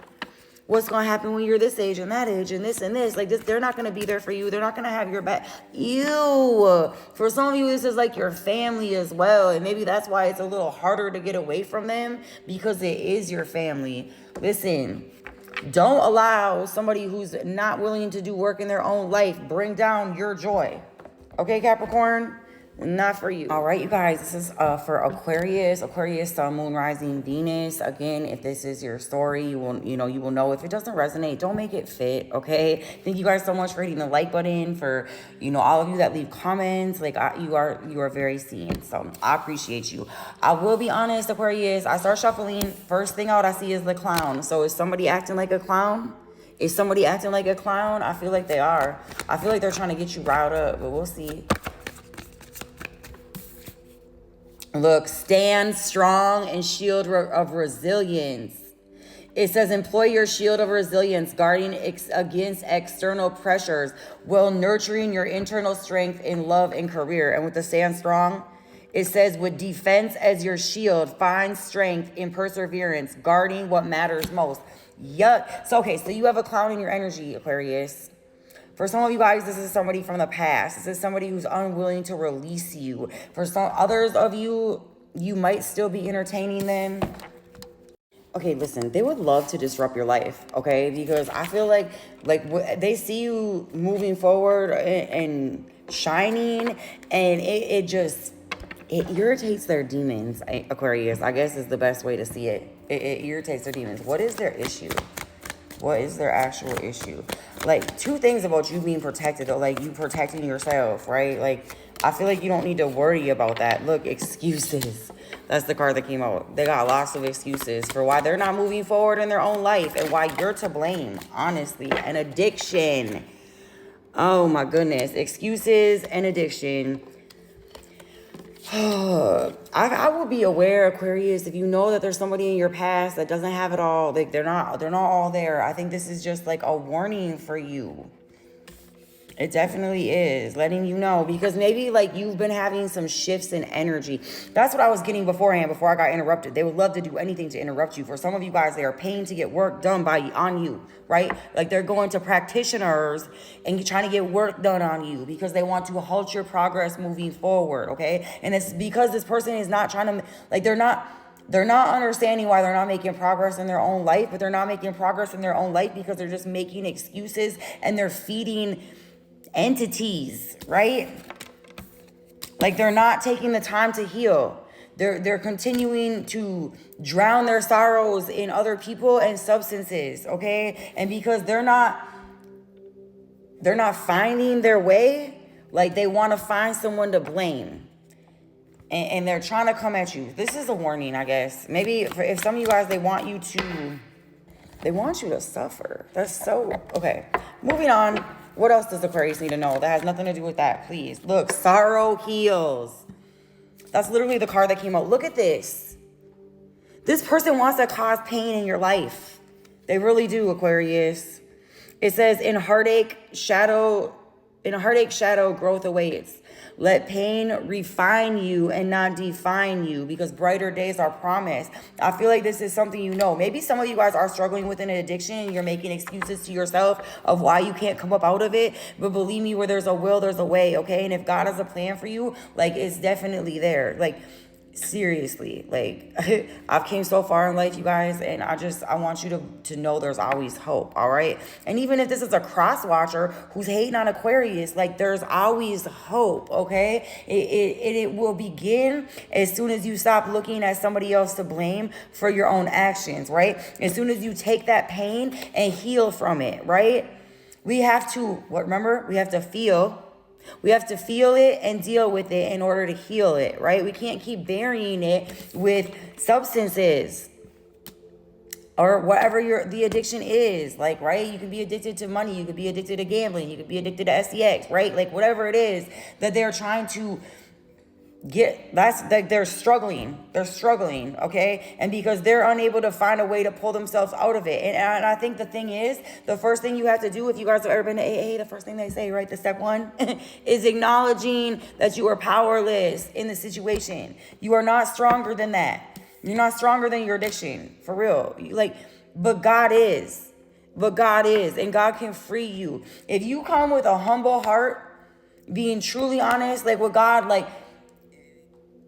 what's going to happen when you're this age and that age and this and this? Like this, they're not going to be there for you. They're not going to have your back. Ew. For some of you, this is like your family as well. And maybe that's why it's a little harder to get away from them because it is your family. Listen, don't allow somebody who's not willing to do work in their own life bring down your joy. Okay, Capricorn? Not for you. All right, you guys, this is for Aquarius, Sun, Moon, Rising, Venus. Again, if this is your story, you will know. If it doesn't resonate, don't make it fit, okay? Thank you guys so much for hitting the like button, for, all of you that leave comments. Like, you are very seen, so I appreciate you. I will be honest, Aquarius, I start shuffling. First thing out I see is the clown. So is somebody acting like a clown? Is somebody acting like a clown? I feel like they are. I feel like they're trying to get you riled up, but we'll see. Look, stand strong and shield of resilience. It says employ your shield of resilience, guarding against external pressures while nurturing your internal strength in love and career. And with the stand strong, it says with defense as your shield, find strength in perseverance, guarding what matters most. Yuck. So you have a clown in your energy, Aquarius. For some of you guys, this is somebody from the past. This is somebody who's unwilling to release you. For some others of you, you might still be entertaining them. Okay, listen, they would love to disrupt your life, okay? Because I feel like they see you moving forward and shining, and it just, It irritates their demons, Aquarius, I guess is the best way to see it. It irritates their demons. What is their issue? What is their actual issue? Like, two things about you being protected, though, like you protecting yourself, right? Like, I feel like you don't need to worry about that. Look, excuses. That's the card that came out. They got lots of excuses for why they're not moving forward in their own life and why you're to blame, honestly. An addiction. Oh, my goodness. Excuses and addiction. I will be aware, Aquarius, if you know that there's somebody in your past that doesn't have it all, like they're not all there. I think this is just like a warning for you. It definitely is, letting you know, because maybe like you've been having some shifts in energy. That's what I was getting beforehand, before I got interrupted. They would love to do anything to interrupt you. For some of you guys, they are paying to get work done on you, right? Like they're going to practitioners and trying to get work done on you because they want to halt your progress moving forward, okay? And it's because this person is not trying to, like they're not understanding why they're not making progress in their own life, but they're not making progress in their own life because they're just making excuses and they're feeding entities, right? Like they're not taking the time to heal. They're continuing to drown their sorrows in other people and substances, okay? And because they're not finding their way, like they want to find someone to blame. And they're trying to come at you. This is a warning, I guess. Maybe if some of you guys, they want you to suffer. That's so, okay. Moving on. What else does Aquarius need to know? That has nothing to do with that, please. Look, sorrow heals. That's literally the card that came out. Look at this. This person wants to cause pain in your life. They really do, Aquarius. It says, in heartache shadow, growth awaits. Let pain refine you and not define you, because brighter days are promised. I feel like this is something you know. Maybe some of you guys are struggling with an addiction and you're making excuses to yourself of why you can't come up out of it. But believe me, where there's a will, there's a way, okay? And if God has a plan for you, like, it's definitely there. Like, seriously, like I've came so far in life, you guys, and I want you to know there's always hope, all right? And even if this is a cross watcher who's hating on Aquarius, like there's always hope, okay? It will begin as soon as you stop looking at somebody else to blame for your own actions, right? As soon as you take that pain and heal from it, right? We have to, remember? We have to feel. We have to feel it and deal with it in order to heal it, right? We can't keep burying it with substances or whatever the addiction is. Like, right? You can be addicted to money. You could be addicted to gambling. You could be addicted to SEX, right? Like, whatever it is that they're trying to get, that's like they're struggling, okay? And because they're unable to find a way to pull themselves out of it. And I think the thing is, the first thing you have to do, if you guys have ever been to AA, the first thing they say, right, the step one is acknowledging that you are powerless in the situation. You are not stronger than that. You're not stronger than your addiction, for real. But God is, and God can free you if you come with a humble heart, being truly honest, like with God, like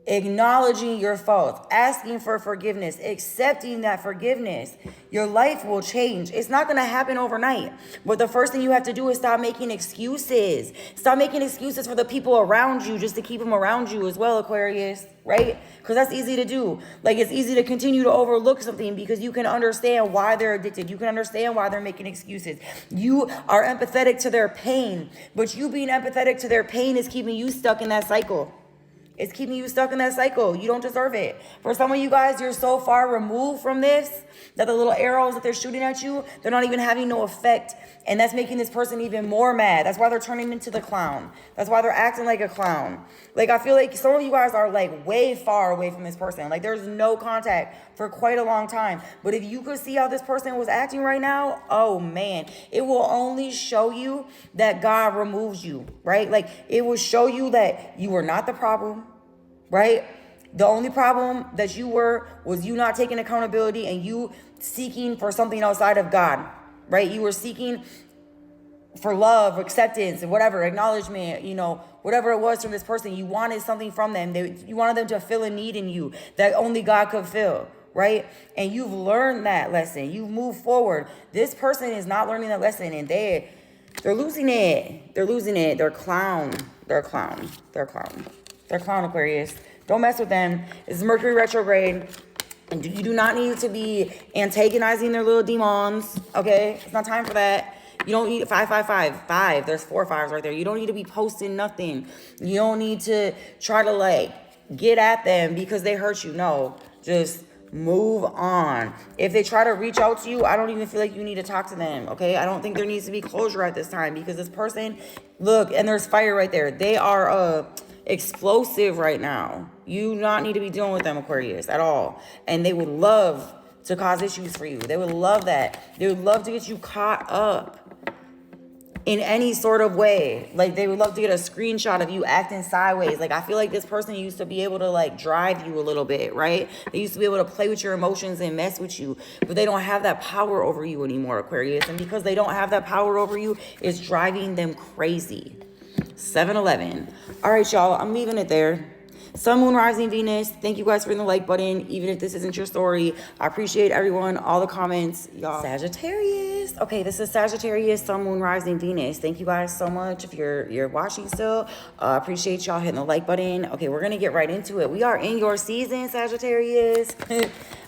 acknowledging your faults, asking for forgiveness, accepting that forgiveness, your life will change. It's not going to happen overnight. But the first thing you have to do is stop making excuses. Stop making excuses for the people around you just to keep them around you as well, Aquarius, right? Because that's easy to do. Like, it's easy to continue to overlook something because you can understand why they're addicted. You can understand why they're making excuses. You are empathetic to their pain, but you being empathetic to their pain is keeping you stuck in that cycle. It's keeping you stuck in that cycle. You don't deserve it. For some of you guys, you're so far removed from this that the little arrows that they're shooting at you, they're not even having no effect. And that's making this person even more mad. That's why they're turning into the clown. That's why they're acting like a clown. Like, I feel like some of you guys are like way far away from this person. Like, there's no contact for quite a long time. But if you could see how this person was acting right now, oh man, it will only show you that God removes you, right? Like, it will show you that you were not the problem, right? The only problem that you were was you not taking accountability and you seeking for something outside of God, right? You were seeking for love, acceptance, and whatever, acknowledgement, whatever it was from this person. You wanted something from them. You wanted them to feel a need in you that only God could fill, right? And you've learned that lesson. You've moved forward. This person is not learning that lesson, and they're losing it. They're losing it. They're clown, Aquarius. Don't mess with them. It's Mercury retrograde. And you do not need to be antagonizing their little demons, okay? It's not time for that. You don't need 5. There's 4 5s right there. You don't need to be posting nothing. You don't need to try to like get at them because they hurt you. No, just move on. If they try to reach out to you, I don't even feel like you need to talk to them, okay? I don't think there needs to be closure at this time because this person, look, and there's fire right there. They are explosive right now. You do not need to be dealing with them, Aquarius, at all. And they would love to cause issues for you. They would love that. They would love to get you caught up in any sort of way. Like, they would love to get a screenshot of you acting sideways. Like, I feel like this person used to be able to like drive you a little bit, right? They used to be able to play with your emotions and mess with you, but they don't have that power over you anymore, Aquarius. And because they don't have that power over you, it's driving them crazy. 7-11. All right, y'all, I'm leaving it there. Sun, Moon, Rising, Venus. Thank you guys for hitting the like button, even if this isn't your story. I appreciate everyone, all the comments, y'all. Sagittarius. Okay, this is Sagittarius, Sun, Moon, Rising, Venus. Thank you guys so much. If you're watching still, appreciate y'all hitting the like button. Okay, we're gonna get right into it. We are in your season, Sagittarius.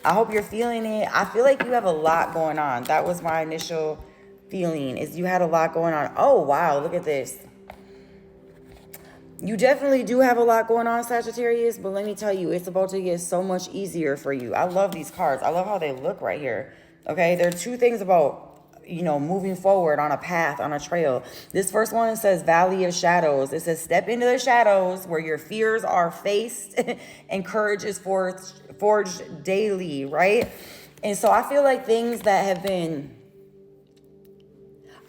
I hope you're feeling it. I feel like you have a lot going on. That was my initial feeling, is you had a lot going on. Oh wow, look at this. You definitely do have a lot going on, Sagittarius, but let me tell you, it's about to get so much easier for you. I love these cards. I love how they look right here. Okay, there are 2 things about, you know, moving forward on a path, on a trail. This first one says Valley of Shadows. It says step into the shadows where your fears are faced and courage is forged daily, right? And so I feel like things that have been,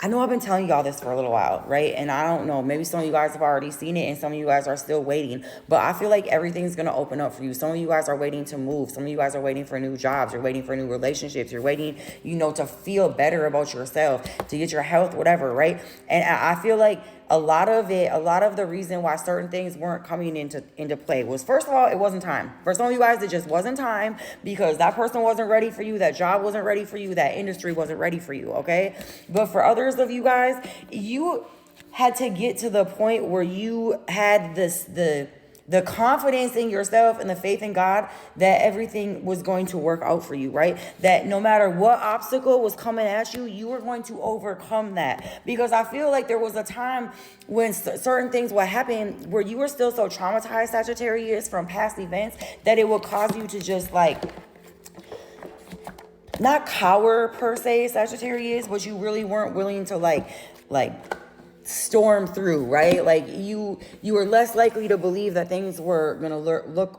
I know I've been telling y'all this for a little while, right? And I don't know, maybe some of you guys have already seen it and some of you guys are still waiting. But I feel like everything's going to open up for you. Some of you guys are waiting to move. Some of you guys are waiting for new jobs. You're waiting for new relationships. You're waiting, you know, to feel better about yourself, to get your health, whatever, right? And I feel like a lot of the reason why certain things weren't coming into play was, first of all, it wasn't time. For some of you guys, it just wasn't time because that person wasn't ready for you, that job wasn't ready for you, that industry wasn't ready for you, okay? But for others of you guys, you had to get to the point where you had the confidence in yourself and the faith in God that everything was going to work out for you, right? That no matter what obstacle was coming at you, you were going to overcome that. Because I feel like there was a time when certain things would happen where you were still so traumatized, Sagittarius, from past events that it would cause you to just like, not cower per se, Sagittarius, but you really weren't willing to like storm through, right? Like you were less likely to believe that things were gonna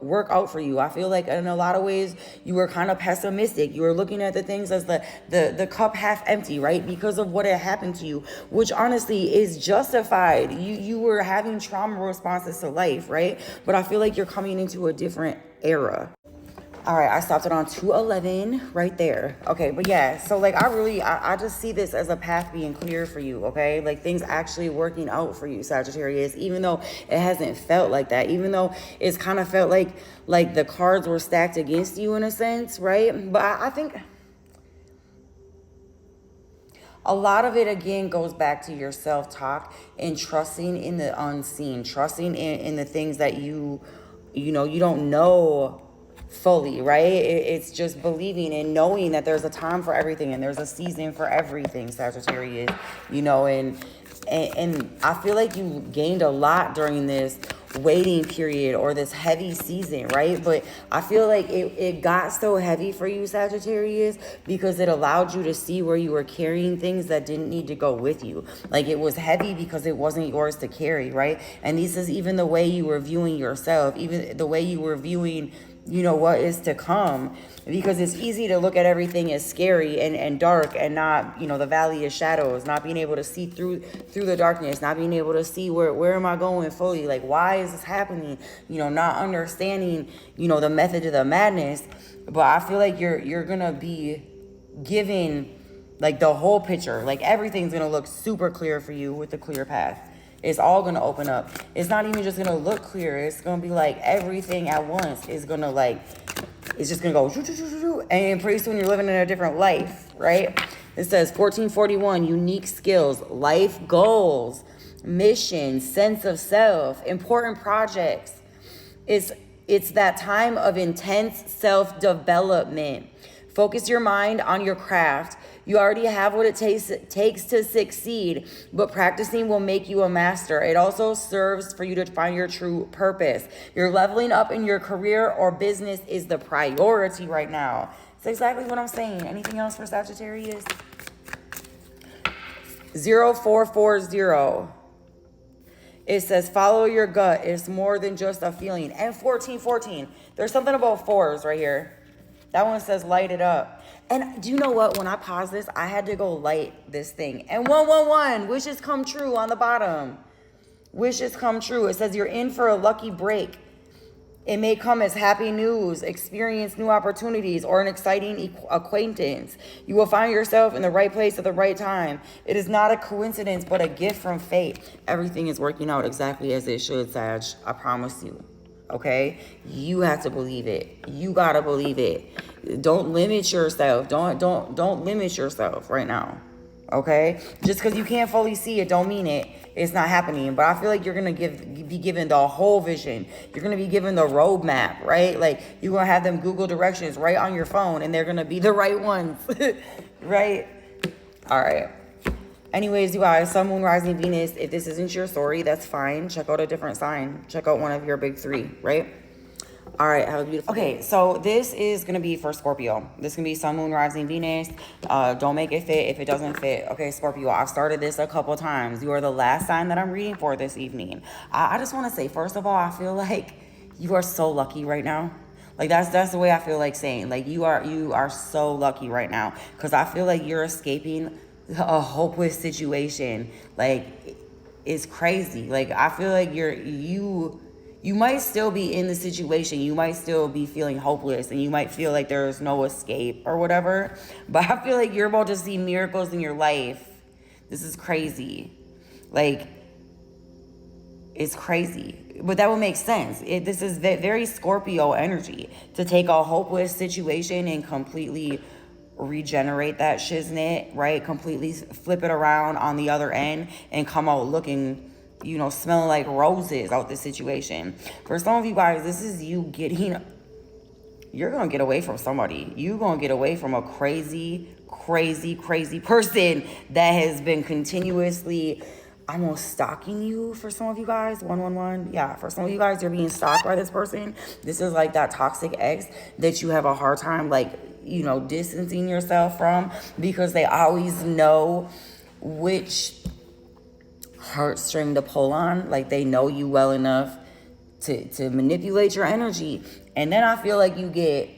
work out for you. I feel like in a lot of ways you were kind of pessimistic. You were looking at the things as the cup half empty, right? Because of what had happened to you, which honestly is justified. You were having trauma responses to life, right? But I feel like you're coming into a different era. All right, I stopped it on 211 right there. Okay, but yeah, so like I just see this as a path being clear for you, okay? Like things actually working out for you, Sagittarius, even though it hasn't felt like that, even though it's kind of felt like the cards were stacked against you in a sense, right? But I think a lot of it, again, goes back to your self-talk and trusting in the unseen, trusting in the things that you don't know fully, right? It's just believing and knowing that there's a time for everything and there's a season for everything, Sagittarius, you know, and I feel like you gained a lot during this waiting period or this heavy season, right? But I feel like it got so heavy for you, Sagittarius, because it allowed you to see where you were carrying things that didn't need to go with you. Like it was heavy because it wasn't yours to carry, right? And this is even the way you were viewing yourself, even the way you were viewing, you know, what is to come, because it's easy to look at everything as scary and dark and not, you know, the valley of shadows, not being able to see through the darkness, not being able to see where am I going fully, like why is this happening, you know, not understanding, you know, the method of the madness. But I feel like you're gonna be given like the whole picture, like everything's gonna look super clear for you with the clear path. It's all going to open up. It's not even just going to look clear. It's going to be like everything at once is going to like, it's just going to go, and pretty soon you're living in a different life, right? It says 1441, unique skills, life goals, mission, sense of self, important projects. It's It's that time of intense self-development. Focus your mind on your craft. You already have what it takes to succeed, but practicing will make you a master. It also serves for you to find your true purpose. You're leveling up in your career or business is the priority right now. That's exactly what I'm saying. Anything else for Sagittarius? 0440. It says, follow your gut. It's more than just a feeling. And 1414. There's something about fours right here. That one says light it up. And do you know what? When I paused this, I had to go light this thing. And 111, wishes come true on the bottom. Wishes come true. It says you're in for a lucky break. It may come as happy news, experience new opportunities, or an exciting acquaintance. You will find yourself in the right place at the right time. It is not a coincidence, but a gift from fate. Everything is working out exactly as it should, Sag. I promise you. Okay? You have to believe it. You gotta believe it. Don't limit yourself. Don't limit yourself right now. Okay? Just because you can't fully see it don't mean it's not happening. But I feel like you're gonna be given the whole vision. You're gonna be given the roadmap, right? Like you're gonna have them Google directions right on your phone, and they're gonna be the right ones. Right? All right. Anyways, you guys, Sun, Moon, Rising, Venus. If this isn't your story, that's fine. Check out a different sign. Check out one of your big three, right? All right, have a beautiful day. Okay, so this is going to be for Scorpio. This can be Sun, Moon, Rising, Venus. Don't make it fit if it doesn't fit. Okay, Scorpio, I've started this a couple times. You are the last sign that I'm reading for this evening. I just want to say, first of all, I feel like you are so lucky right now. Like that's the way I feel like saying. Like you are so lucky right now, because I feel like you're escaping a hopeless situation. Like it's crazy. Like I feel like you might still be in the situation. You might still be feeling hopeless, and you might feel like there's no escape or whatever. But I feel like you're about to see miracles in your life. This is crazy. Like, it's crazy. But that would make sense. This is very Scorpio energy, to take a hopeless situation and completely regenerate that shiznit, right? Completely flip it around on the other end and come out looking, smelling like roses out this situation. For some of you guys, this is you you're going to get away from somebody. You're going to get away from a crazy person that has been continuously almost stalking you. For some of you guys, 111. Yeah, for some of you guys, you're being stalked by this person. This is like that toxic ex that you have a hard time, distancing yourself from, because they always know which heartstring to pull on. Like they know you well enough to manipulate your energy. And then I feel like you get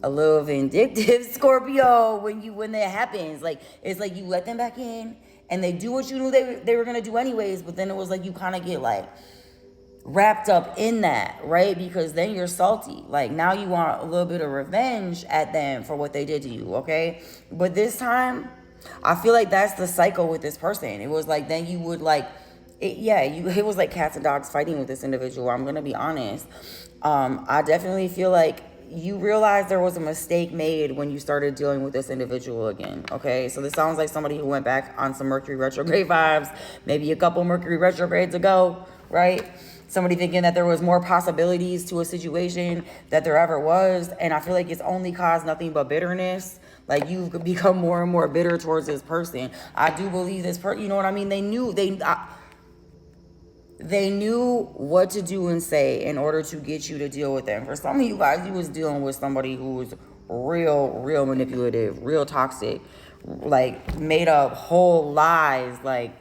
a little vindictive, Scorpio, when that happens. Like it's like you let them back in and they do what you knew they were gonna do anyways, but then it was like you kind of get like wrapped up in that, right? Because then you're salty. Like now you want a little bit of revenge at them for what they did to you, okay? But this time I feel like that's the cycle with this person. It was like then you would it was like cats and dogs fighting with this individual. I'm gonna be honest. I definitely feel like you realized there was a mistake made when you started dealing with this individual again, okay? So this sounds like somebody who went back on some Mercury retrograde vibes, maybe a couple Mercury retrogrades ago, right? Somebody thinking that there was more possibilities to a situation that there ever was. And I feel like it's only caused nothing but bitterness. Like you've become more and more bitter towards this person. I do believe this person, you know what I mean? They knew what to do and say in order to get you to deal with them. For some of you guys, you was dealing with somebody who was real manipulative, real toxic, like made up whole lies. Like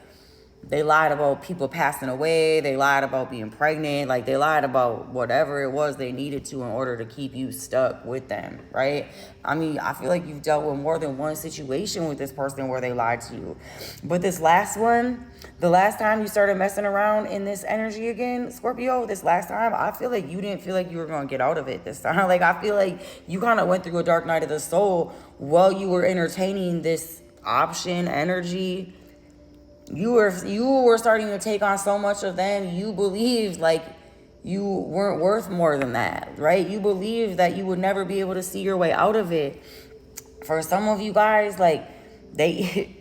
they lied about people passing away. They lied about being pregnant. Like they lied about whatever it was they needed to in order to keep you stuck with them, right? I mean, I feel like you've dealt with more than one situation with this person where they lied to you. But this last one, the last time you started messing around in this energy again, Scorpio, this last time, I feel like you didn't feel like you were going to get out of it this time. Like I feel like you kind of went through a dark night of the soul while you were entertaining this option energy. You were starting to take on so much of them. You believed like you weren't worth more than that, right? You believed that you would never be able to see your way out of it. For some of you guys, like they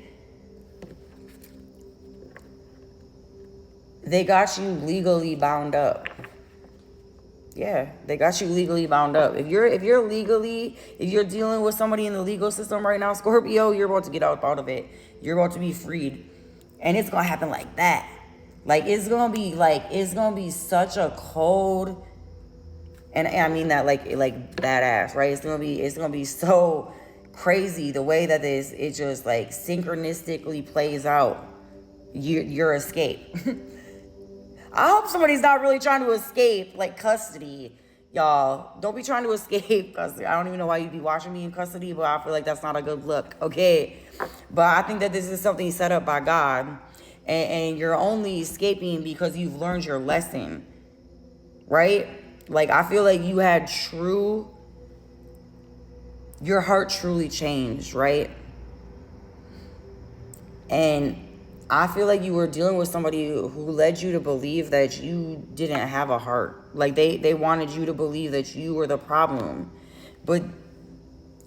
got you legally bound up. Yeah, they got you legally bound up. If you're dealing with somebody in the legal system right now, Scorpio, you're about to get out of it. You're about to be freed. And it's gonna happen like that. Like it's gonna be such a cold, and I mean that like badass, right? It's gonna be so crazy the way that it just like synchronistically plays out. Your escape. I hope somebody's not really trying to escape like custody, y'all. Don't be trying to escape custody. I don't even know why you'd be watching me in custody, but I feel like that's not a good look, okay? But I think that this is something set up by God, and you're only escaping because you've learned your lesson, right? Like I feel like you had your heart truly changed, right? And I feel like you were dealing with somebody who led you to believe that you didn't have a heart. Like they wanted you to believe that you were the problem. But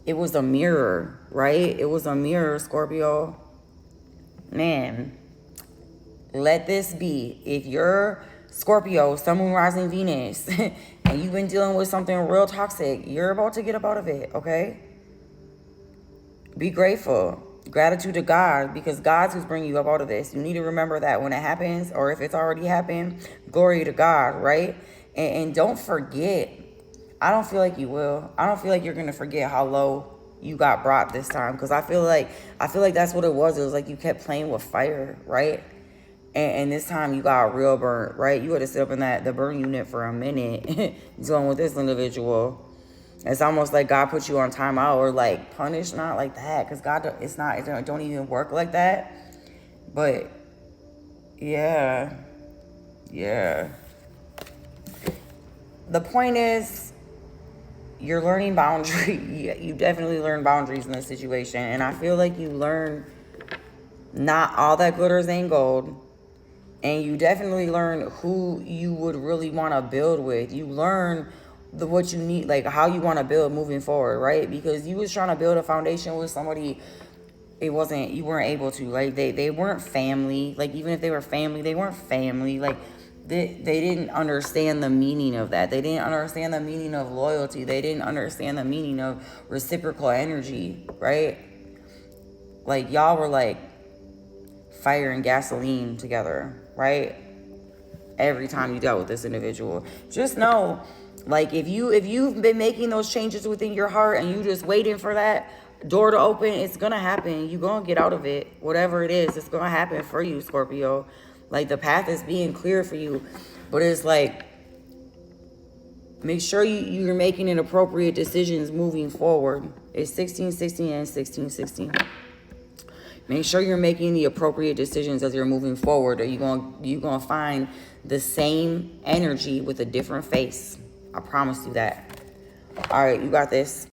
it was a mirror, right? It was a mirror, Scorpio. Man, let this be. If you're Scorpio, Sun, Moon, Rising, Venus, and you've been dealing with something real toxic, you're about to get up out of it, okay? Be grateful. Gratitude to God, because God's who's bringing you up out of this. You need to remember that when it happens, or if it's already happened, glory to God, right? And don't forget, I don't feel like you will. I don't feel like you're going to forget how low you got brought this time, because I feel like that's what it was. It was like you kept playing with fire, right? And this time you got real burnt, right? You had to sit up in the burn unit for a minute dealing with this individual. It's almost like God put you on timeout, or like punish, not like that, because God, it don't even work like that. But yeah. The point is, you're learning boundaries. You definitely learn boundaries in this situation, and I feel like you learn not all that glitters ain't gold. And you definitely learn who you would really want to build with. You learn what you need, like how you want to build moving forward, right? Because you was trying to build a foundation with somebody, you weren't able to. Like they weren't family. Like even if they were family, they weren't family. Like they didn't understand the meaning of that. They didn't understand the meaning of loyalty. They didn't understand the meaning of reciprocal energy, right? Like y'all were like fire and gasoline together, right? Every time you dealt with this individual, just know, like if you've been making those changes within your heart and you just waiting for that door to open, it's gonna happen. You're gonna get out of it. Whatever it is, it's gonna happen for you, Scorpio. Like the path is being clear for you, but it's like, make sure you're making an appropriate decisions moving forward. It's 1616 and 1616. Make sure you're making the appropriate decisions as you're moving forward, or you're gonna find the same energy with a different face. I promise you that. All right, you got this.